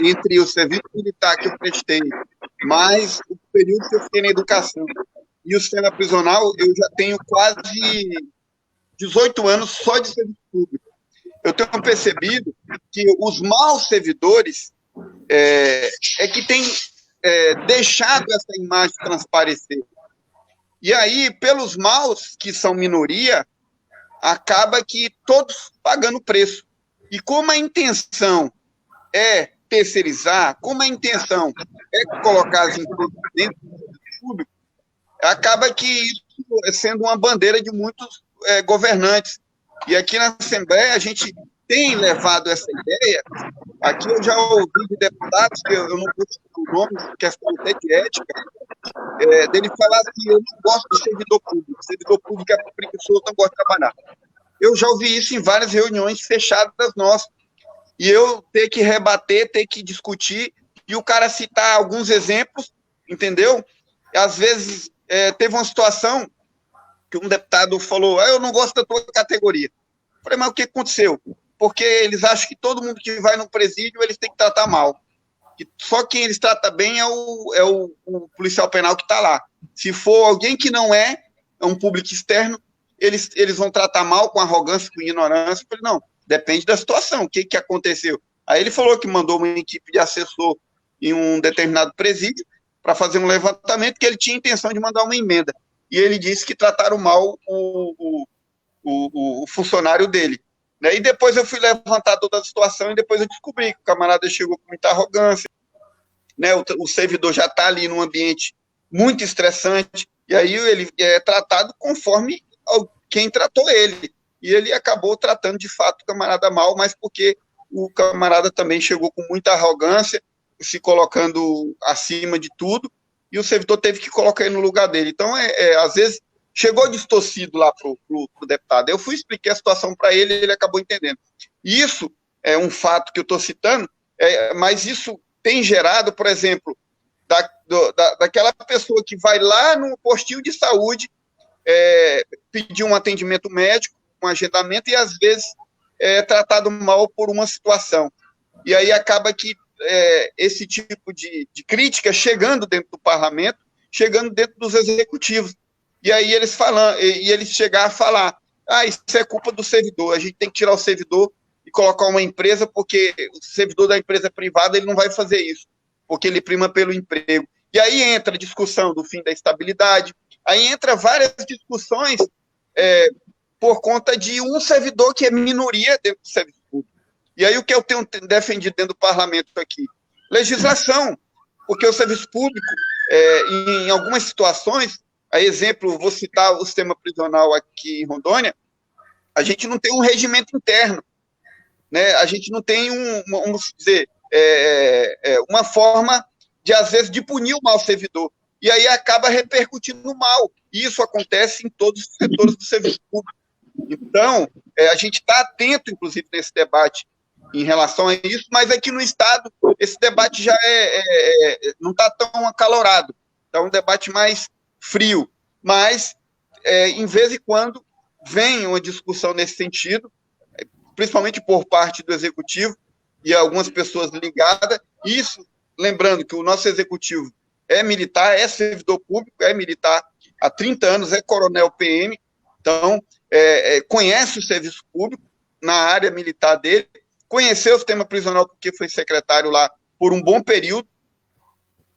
[SPEAKER 3] entre o serviço militar que eu prestei, mais o período que eu fiquei na educação e o sistema prisional, eu já tenho quase 18 anos só de serviço público. Eu tenho percebido que os maus servidores que têm deixado essa imagem transparecer. E aí, pelos maus, que são minoria, acaba que todos pagando preço. E como a intenção é terceirizar, como a intenção é colocar as empresas dentro do serviço público, acaba que isso sendo uma bandeira de muitos governantes. E aqui na Assembleia a gente tem levado essa ideia. Aqui eu já ouvi de deputados, que eu não vou citar o nome, questão até de ética, dele falar que eu não gosto de servidor público é preguiçoso, não gosto de trabalhar. Eu já ouvi isso em várias reuniões fechadas nossas, e eu ter que rebater, ter que discutir, e o cara citar alguns exemplos, entendeu? Às vezes, teve uma situação que um deputado falou, eu não gosto da tua categoria. Eu falei, mas o que aconteceu? Porque eles acham que todo mundo que vai no presídio, eles têm que tratar mal. Que só quem eles tratam bem é o policial penal que está lá. Se for alguém que não é um público externo, eles vão tratar mal, com arrogância, com ignorância. Eu falei, não, depende da situação, o que aconteceu. Aí ele falou que mandou uma equipe de assessor em um determinado presídio para fazer um levantamento, que ele tinha intenção de mandar uma emenda. E ele disse que trataram mal o funcionário dele. Né? E depois eu fui levantar toda a situação e depois eu descobri que o camarada chegou com muita arrogância, né? O servidor já está ali num ambiente muito estressante, e aí ele é tratado conforme quem tratou ele. E ele acabou tratando, de fato, o camarada mal, mas porque o camarada também chegou com muita arrogância, se colocando acima de tudo, e o servidor teve que colocar ele no lugar dele. Então, às vezes, chegou distorcido lá para o deputado. Eu fui explicar a situação para ele, ele acabou entendendo. Isso é um fato que eu estou citando, mas isso tem gerado, por exemplo, daquela pessoa que vai lá no postinho de saúde pedir um atendimento médico, um agendamento, e às vezes é tratado mal por uma situação. E aí acaba que esse tipo de crítica chegando dentro do parlamento, chegando dentro dos executivos. E aí eles chegar a falar, isso é culpa do servidor, a gente tem que tirar o servidor e colocar uma empresa, porque o servidor da empresa privada ele não vai fazer isso, porque ele prima pelo emprego. E aí entra a discussão do fim da estabilidade, aí entra várias discussões por conta de um servidor que é minoria dentro do serviço público. E aí o que eu tenho defendido dentro do parlamento aqui? Legislação, porque o serviço público, em algumas situações, a exemplo, vou citar o sistema prisional aqui em Rondônia, a gente não tem um regimento interno, né? A gente não tem vamos dizer, uma forma de, às vezes, de punir o mau servidor. E aí acaba repercutindo mal. E isso acontece em todos os setores do serviço público. Então, a gente está atento, inclusive, nesse debate em relação a isso, mas aqui no Estado, esse debate já não está tão acalorado. Está um debate mais frio. Mas, em vez em quando, vem uma discussão nesse sentido, principalmente por parte do Executivo e algumas pessoas ligadas. Isso, lembrando que o nosso Executivo é militar, é servidor público, é militar há 30 anos, é coronel PM, então conhece o serviço público na área militar dele, conheceu o sistema prisional porque foi secretário lá por um bom período,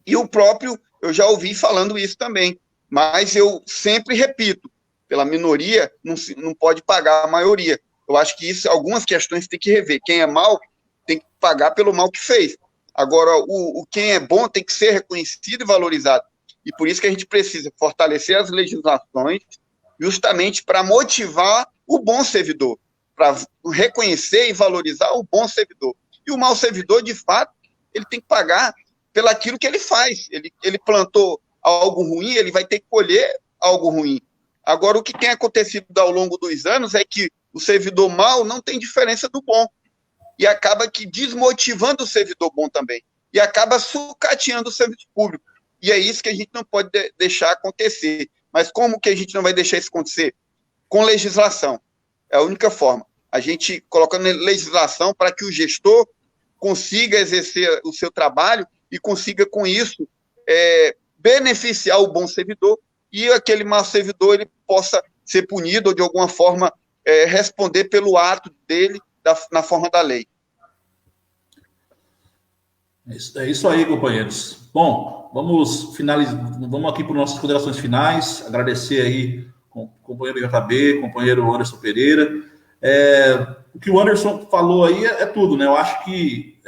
[SPEAKER 3] e o próprio, eu já ouvi falando isso também, mas eu sempre repito, pela minoria não pode pagar a maioria. Eu acho que isso, algumas questões tem que rever. Quem é mal tem que pagar pelo mal que fez. Agora, quem é bom tem que ser reconhecido e valorizado. E por isso que a gente precisa fortalecer as legislações justamente para motivar o bom servidor, para reconhecer e valorizar o bom servidor. E o mau servidor, de fato, ele tem que pagar pelaquilo que ele faz. Ele plantou algo ruim, ele vai ter que colher algo ruim. Agora, o que tem acontecido ao longo dos anos é que o servidor mau não tem diferença do bom. E acaba que desmotivando o servidor bom também. E acaba sucateando o serviço público. E é isso que a gente não pode deixar acontecer. Mas como que a gente não vai deixar isso acontecer? Com legislação. É a única forma. A gente colocando legislação para que o gestor consiga exercer o seu trabalho e consiga, com isso, beneficiar o bom servidor e aquele mau servidor ele possa ser punido ou, de alguma forma, responder pelo ato dele na forma da lei.
[SPEAKER 1] É isso aí, companheiros. Bom, vamos finalizar, vamos aqui para nossas considerações finais, agradecer aí o companheiro JB, companheiro Anderson Pereira. O que o Anderson falou aí é tudo, né? Eu acho que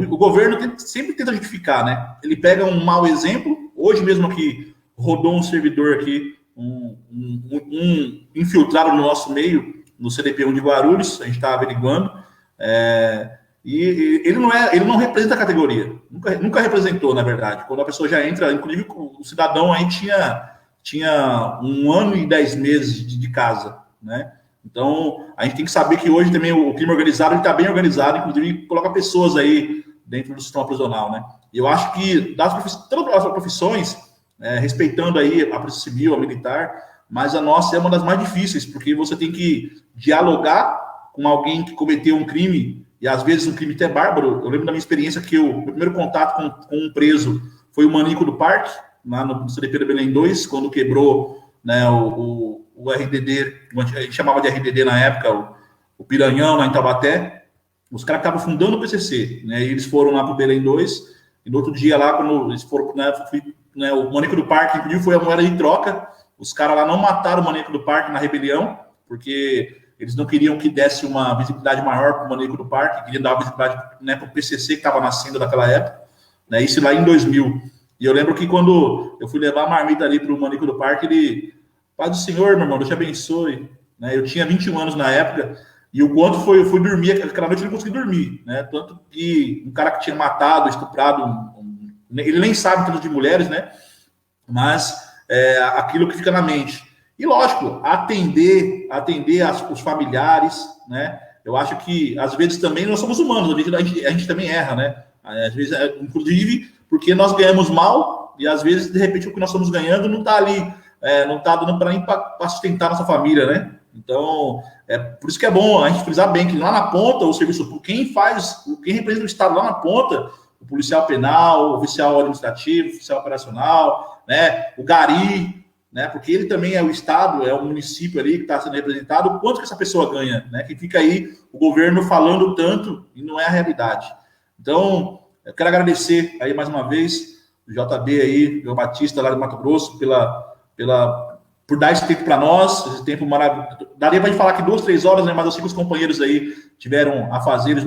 [SPEAKER 1] o governo sempre tenta justificar, né? Ele pega um mau exemplo, hoje mesmo aqui rodou um servidor aqui, um infiltrado no nosso meio, no CDP1 de Guarulhos, a gente está averiguando, e ele não representa a categoria, nunca representou, na verdade. Quando a pessoa já entra, inclusive o cidadão aí tinha 1 ano e 10 meses de casa, né? Então, a gente tem que saber que hoje também o crime organizado está bem organizado, inclusive coloca pessoas aí dentro do sistema prisional, né? E eu acho que todas as profissões, respeitando aí a Polícia Civil, a militar, mas a nossa é uma das mais difíceis, porque você tem que dialogar com alguém que cometeu um crime, e às vezes um crime até bárbaro. Eu lembro da minha experiência que meu primeiro contato com um preso foi o Manico do Parque, lá no CDP da Belém 2, quando quebrou, né, o RDD, a gente chamava de RDD na época, o Piranhão, lá em Taubaté. Os caras estavam fundando o PCC, né, e eles foram lá para o Belém 2, e no outro dia lá, quando eles foram, né, o Manico do Parque, inclusive, foi a moeda de troca. Os caras lá não mataram o Maníaco do Parque na rebelião, porque eles não queriam que desse uma visibilidade maior para o Maníaco do Parque, queriam dar uma visibilidade, né, para o PCC que estava nascendo naquela época, né, isso lá em 2000. E eu lembro que quando eu fui levar a marmita ali para o Maníaco do Parque, ele, Paz do Senhor, meu irmão, Deus te abençoe. Né, eu tinha 21 anos na época, e o quanto eu fui dormir, aquela noite eu não consegui dormir, né, tanto que um cara que tinha matado, estuprado, ele nem sabe tanto de mulheres, né, mas aquilo que fica na mente. E, lógico, atender os familiares, né? Eu acho que, às vezes, também nós somos humanos, a gente também erra, né? Às vezes, inclusive, porque nós ganhamos mal e, às vezes, de repente, o que nós estamos ganhando não está ali, não está dando para sustentar nossa família, né? Então, por isso que é bom a gente frisar bem que lá na ponta, o serviço público, quem representa o Estado lá na ponta, o policial penal, o oficial administrativo, o oficial operacional, né, o gari, né, porque ele também é o Estado, é o município ali que está sendo representado, o quanto que essa pessoa ganha, né, que fica aí o governo falando tanto e não é a realidade. Então, eu quero agradecer aí mais uma vez o JB aí, o Batista lá de Mato Grosso, pela por dar esse tempo para nós, esse tempo maravilhoso. Daria para a gente falar aqui 2, 3 horas, né? Mas eu sei que os companheiros aí tiveram afazeres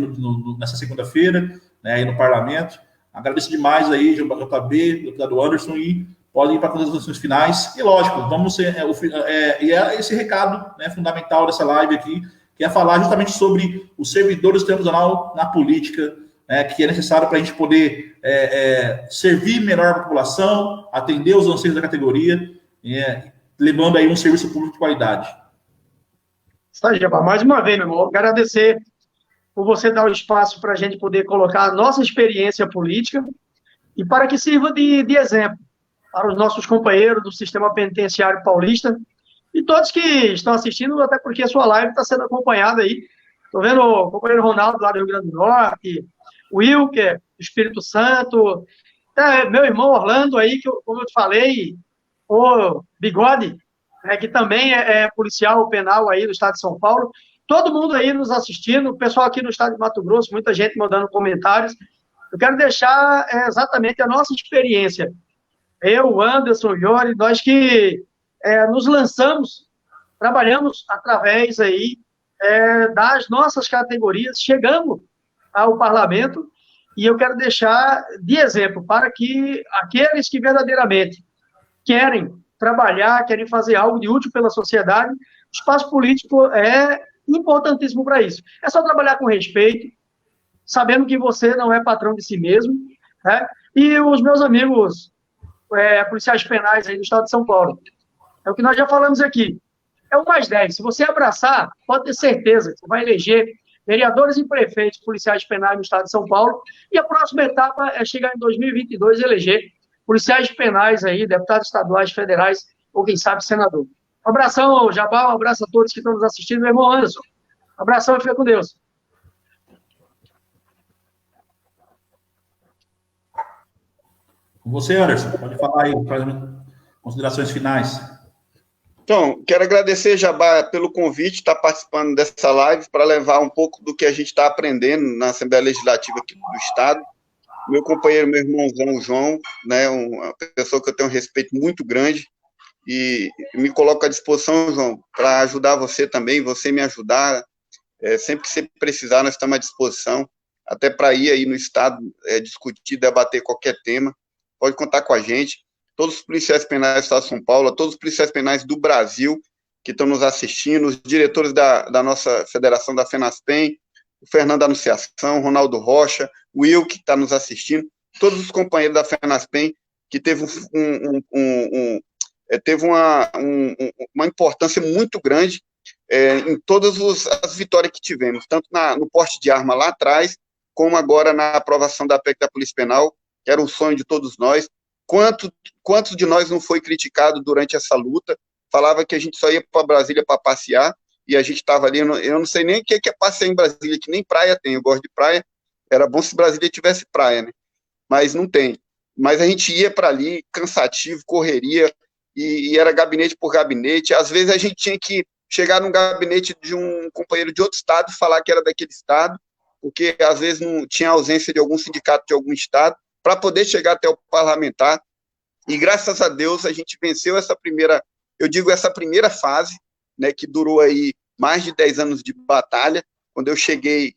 [SPEAKER 1] nessa segunda-feira, né, aí no parlamento. Agradeço demais aí, JB, deputado Anderson, e podem ir para as considerações finais. E lógico, vamos ser. E é esse recado, né, fundamental dessa live aqui, que é falar justamente sobre os servidores do Tribunal na política, né, que é necessário para a gente poder servir melhor a população, atender os anseios da categoria, levando aí um serviço público de qualidade.
[SPEAKER 2] Isso aí, Jabá. Mais uma vez, meu irmão, agradecer por você dar o espaço para a gente poder colocar a nossa experiência política e para que sirva de exemplo para os nossos companheiros do sistema penitenciário paulista e todos que estão assistindo, até porque a sua live está sendo acompanhada aí. Estou vendo o companheiro Ronaldo lá do Rio Grande do Norte, o Wilker, do Espírito Santo, meu irmão Orlando aí, que, como eu te falei, o Bigode, que também é policial penal aí do estado de São Paulo. Todo mundo aí nos assistindo, o pessoal aqui no estado de Mato Grosso, muita gente mandando comentários. Eu quero deixar exatamente a nossa experiência. Eu, Anderson, o Iori, nós que nos lançamos, trabalhamos através aí das nossas categorias, chegamos ao parlamento, e eu quero deixar de exemplo para que aqueles que verdadeiramente querem trabalhar, querem fazer algo de útil pela sociedade, o espaço político é importantíssimo para isso. É só trabalhar com respeito, sabendo que você não é patrão de si mesmo, né? E os meus amigos policiais penais aí do estado de São Paulo, é o que nós já falamos aqui, é o +10. Se você abraçar, pode ter certeza que você vai eleger vereadores e prefeitos policiais penais no estado de São Paulo, e a próxima etapa é chegar em 2022 e eleger policiais penais aí, deputados estaduais, federais, ou quem sabe senador. Um abração, Jabá, um abraço a todos que estão nos assistindo, meu irmão Anderson. Um abração e fica com Deus.
[SPEAKER 1] Com você, Anderson, pode falar aí, faz considerações finais.
[SPEAKER 3] Então, quero agradecer, Jabá, pelo convite, estar participando dessa live para levar um pouco do que a gente está aprendendo na Assembleia Legislativa aqui do Estado. Meu companheiro, meu irmãozão, João, né, uma pessoa que eu tenho um respeito muito grande, e me coloco à disposição, João, para ajudar você também, você me ajudar. Sempre que você precisar, nós estamos à disposição, até para ir aí no Estado, discutir, debater qualquer tema. Pode contar com a gente. Todos os policiais penais do Estado de São Paulo, todos os policiais penais do Brasil que estão nos assistindo, os diretores da nossa federação da FENASPEN, o Fernando da Anunciação, o Ronaldo Rocha, o Will, que está nos assistindo, todos os companheiros da FENASPEN, que teve uma importância muito grande em todas as vitórias que tivemos, tanto no porte de arma lá atrás, como agora na aprovação da PEC da Polícia Penal, que era um sonho de todos nós. Quantos de nós não foi criticado durante essa luta? Falava que a gente só ia para Brasília para passear, e a gente estava ali, eu não sei nem o que é passear em Brasília, que nem praia tem, eu gosto de praia, era bom se Brasília tivesse praia, né? Mas não tem. Mas a gente ia para ali, cansativo, correria, e era gabinete por gabinete. Às vezes a gente tinha que chegar num gabinete de um companheiro de outro estado e falar que era daquele estado, porque às vezes não tinha ausência de algum sindicato de algum estado, para poder chegar até o parlamentar. E graças a Deus a gente venceu essa primeira fase, né, que durou aí mais de 10 anos de batalha. Quando eu cheguei,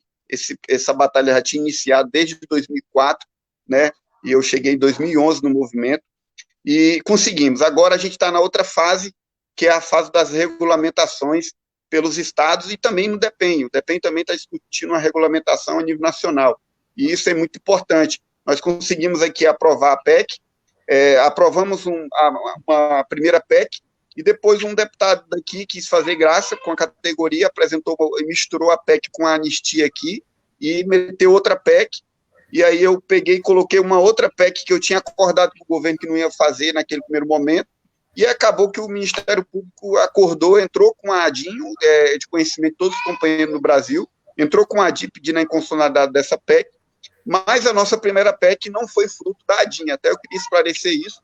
[SPEAKER 3] essa batalha já tinha iniciado desde 2004, né, e eu cheguei em 2011 no movimento, e conseguimos. Agora a gente está na outra fase, que é a fase das regulamentações pelos estados e também no DEPEN. O DEPEN também está discutindo a regulamentação a nível nacional, e isso é muito importante. Nós conseguimos aqui aprovar a PEC, aprovamos uma primeira PEC, e depois um deputado daqui quis fazer graça com a categoria, misturou a PEC com a anistia aqui, e meteu outra PEC, e aí eu peguei e coloquei uma outra PEC que eu tinha acordado com o governo que não ia fazer naquele primeiro momento, e acabou que o Ministério Público acordou, entrou com a ADIM, de conhecimento de todos os companheiros no Brasil, entrou com a ADIM pedindo a inconstitucionalidade dessa PEC, mas a nossa primeira PEC não foi fruto da ADIM. Até eu queria esclarecer isso,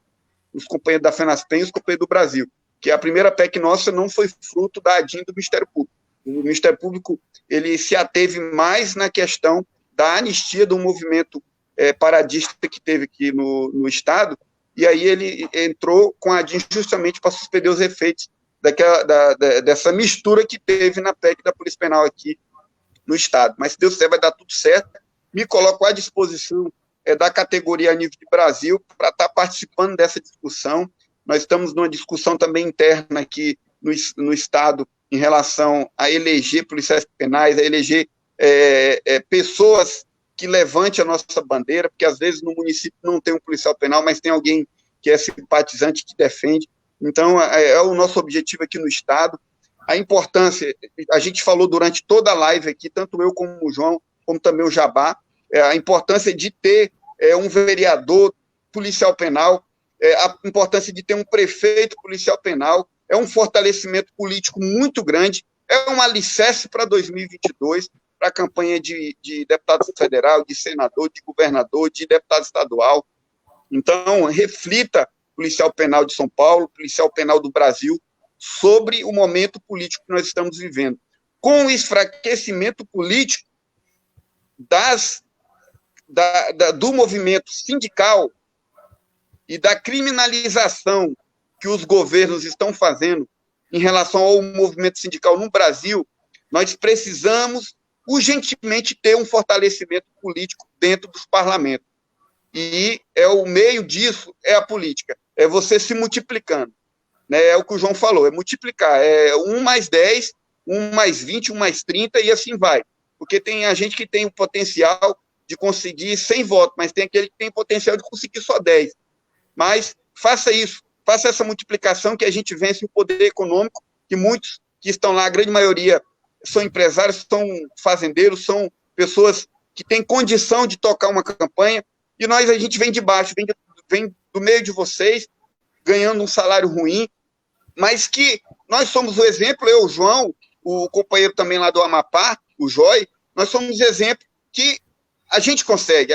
[SPEAKER 3] os companheiros da FENASPEN e os companheiros do Brasil, que a primeira PEC nossa não foi fruto da ADIM do Ministério Público. O Ministério Público ele se ateve mais na questão da anistia do movimento paradista que teve aqui no Estado, e aí ele entrou com a DIN justamente para suspender os efeitos dessa mistura que teve na PEC da Polícia Penal aqui no Estado. Mas, se Deus quiser, vai dar tudo certo. Me coloco à disposição da categoria a nível de Brasil para estar participando dessa discussão. Nós estamos numa discussão também interna aqui no Estado em relação a eleger policiais penais, a eleger pessoas que levante a nossa bandeira, porque às vezes no município não tem um policial penal, mas tem alguém que é simpatizante, que defende. Então, é o nosso objetivo aqui no Estado. A importância, a gente falou durante toda a live aqui, tanto eu como o João, como também o Jabá, a importância de ter um vereador policial penal, a importância de ter um prefeito policial penal, é um fortalecimento político muito grande, é um alicerce para 2022, para a campanha de deputado federal, de senador, de governador, de deputado estadual. Então, reflita, policial penal de São Paulo, policial penal do Brasil, sobre o momento político que nós estamos vivendo. Com o enfraquecimento político do movimento sindical e da criminalização que os governos estão fazendo em relação ao movimento sindical no Brasil, nós precisamos urgentemente ter um fortalecimento político dentro dos parlamentos. E o meio disso é a política, é você se multiplicando. Né? É o que o João falou, é multiplicar, 1 mais 10, 1 mais 20, 1 mais 30 e assim vai. Porque tem a gente que tem o potencial de conseguir 100 votos, mas tem aquele que tem o potencial de conseguir só 10. Mas faça isso, faça essa multiplicação que a gente vence o poder econômico, que muitos que estão lá, a grande maioria, são empresários, são fazendeiros, são pessoas que têm condição de tocar uma campanha, e a gente vem de baixo, vem do meio de vocês, ganhando um salário ruim, mas que nós somos o exemplo, eu, o João, o companheiro também lá do Amapá, o Joy, nós somos exemplo que a gente consegue,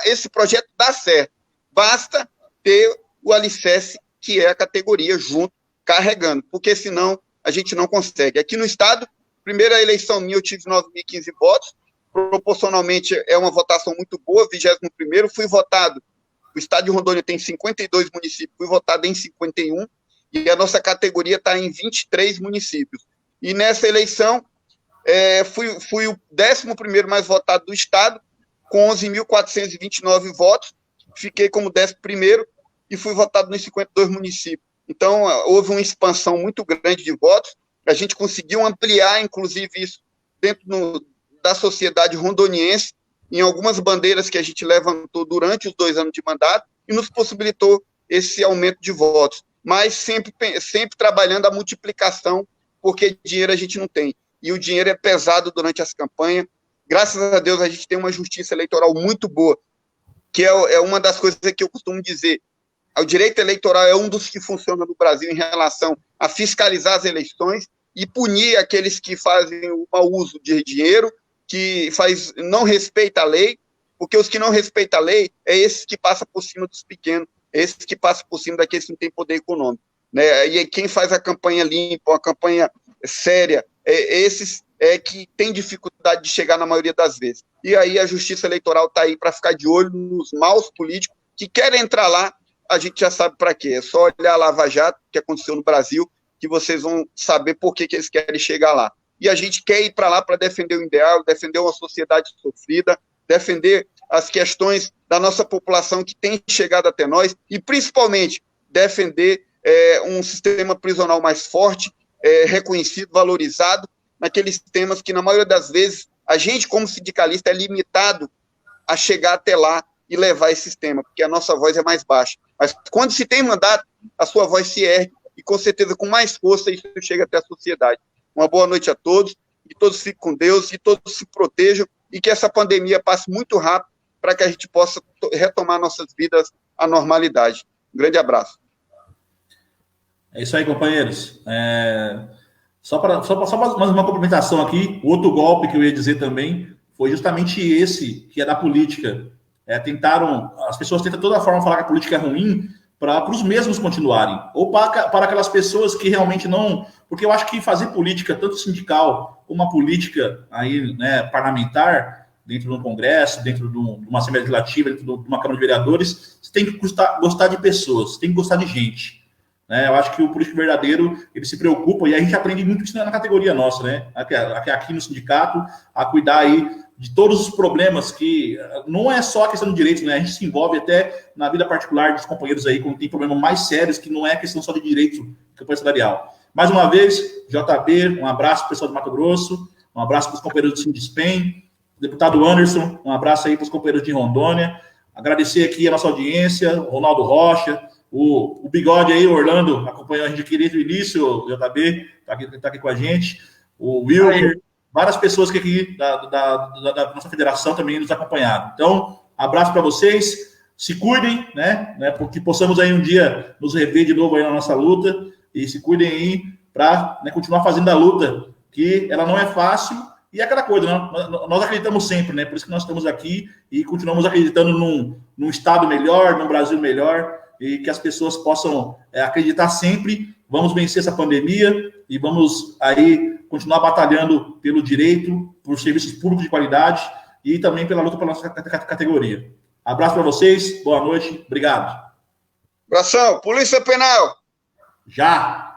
[SPEAKER 3] esse projeto dá certo, basta ter o alicerce, que é a categoria junto, carregando, porque senão a gente não consegue. Aqui no Estado, primeira eleição minha, eu tive 9.015 votos, proporcionalmente é uma votação muito boa, 21º, fui votado, o Estado de Rondônia tem 52 municípios, fui votado em 51, e a nossa categoria está em 23 municípios. E nessa eleição, fui o 11º mais votado do Estado, com 11.429 votos, fiquei como 11º e fui votado nos 52 municípios. Então, houve uma expansão muito grande de votos, a gente conseguiu ampliar, inclusive, isso dentro da sociedade rondoniense, em algumas bandeiras que a gente levantou durante os 2 anos de mandato, e nos possibilitou esse aumento de votos. Mas sempre trabalhando a multiplicação, porque dinheiro a gente não tem. E o dinheiro é pesado durante as campanhas. Graças a Deus, a gente tem uma justiça eleitoral muito boa, que é uma das coisas que eu costumo dizer. O direito eleitoral é um dos que funciona no Brasil em relação a fiscalizar as eleições e punir aqueles que fazem o mau uso de dinheiro, que não respeita a lei, porque os que não respeitam a lei é esses que passam por cima dos pequenos, é esses que passam por cima daqueles que não têm poder econômico. Né? E quem faz a campanha limpa, a campanha séria, esses que têm dificuldade de chegar na maioria das vezes. E aí a justiça eleitoral está aí para ficar de olho nos maus políticos que querem entrar lá, a gente já sabe para quê. É só olhar a Lava Jato, que aconteceu no Brasil, que vocês vão saber por que eles querem chegar lá. E a gente quer ir para lá para defender o ideal, defender uma sociedade sofrida, defender as questões da nossa população que tem chegado até nós e, principalmente, defender um sistema prisional mais forte, reconhecido, valorizado, naqueles temas que, na maioria das vezes, a gente, como sindicalista, é limitado a chegar até lá e levar esse tema, porque a nossa voz é mais baixa. Mas quando se tem mandato, a sua voz se ergue e, com certeza, com mais força, isso chega até a sociedade. Uma boa noite a todos, e todos fiquem com Deus, e todos se protejam, e que essa pandemia passe muito rápido para que a gente possa retomar nossas vidas à normalidade. Um grande abraço.
[SPEAKER 1] É isso aí, companheiros. Só mais uma complementação aqui, o outro golpe que eu ia dizer também foi justamente esse, que é da política. As pessoas tentam de toda forma falar que a política é ruim para os mesmos continuarem, ou para aquelas pessoas que realmente não... Porque eu acho que fazer política, tanto sindical como a política aí, né, parlamentar, dentro de um congresso, dentro de uma Assembleia Legislativa, dentro de uma Câmara de Vereadores, você tem que gostar de pessoas, você tem que gostar de gente. Né? Eu acho que o político verdadeiro, ele se preocupa, e a gente aprende muito isso na categoria nossa, né? Aqui no sindicato, a cuidar aí de todos os problemas que não é só a questão do direito, né? A gente se envolve até na vida particular dos companheiros aí, quando tem problemas mais sérios, que não é questão só de direito, campanha salarial. Mais uma vez, JB, um abraço para o pessoal do Mato Grosso, um abraço para os companheiros do Sindispen, deputado Anderson, um abraço aí para os companheiros de Rondônia, agradecer aqui a nossa audiência, Ronaldo Rocha, o Bigode aí, Orlando, acompanhou a gente aqui desde o início, o JB, tá aqui com a gente, o Wilker, várias pessoas que aqui da nossa federação também nos acompanharam. Então, abraço para vocês, se cuidem, né, porque possamos aí um dia nos rever de novo aí na nossa luta, e se cuidem aí para, né, continuar fazendo a luta, que ela não é fácil, e é aquela coisa, né? Nós acreditamos sempre, né? Por isso que nós estamos aqui e continuamos acreditando num Estado melhor, num Brasil melhor, e que as pessoas possam acreditar sempre. Vamos vencer essa pandemia e vamos aí continuar batalhando pelo direito, por serviços públicos de qualidade e também pela luta pela nossa categoria. Abraço para vocês, boa noite, obrigado.
[SPEAKER 3] Abração, Polícia Penal!
[SPEAKER 1] Já!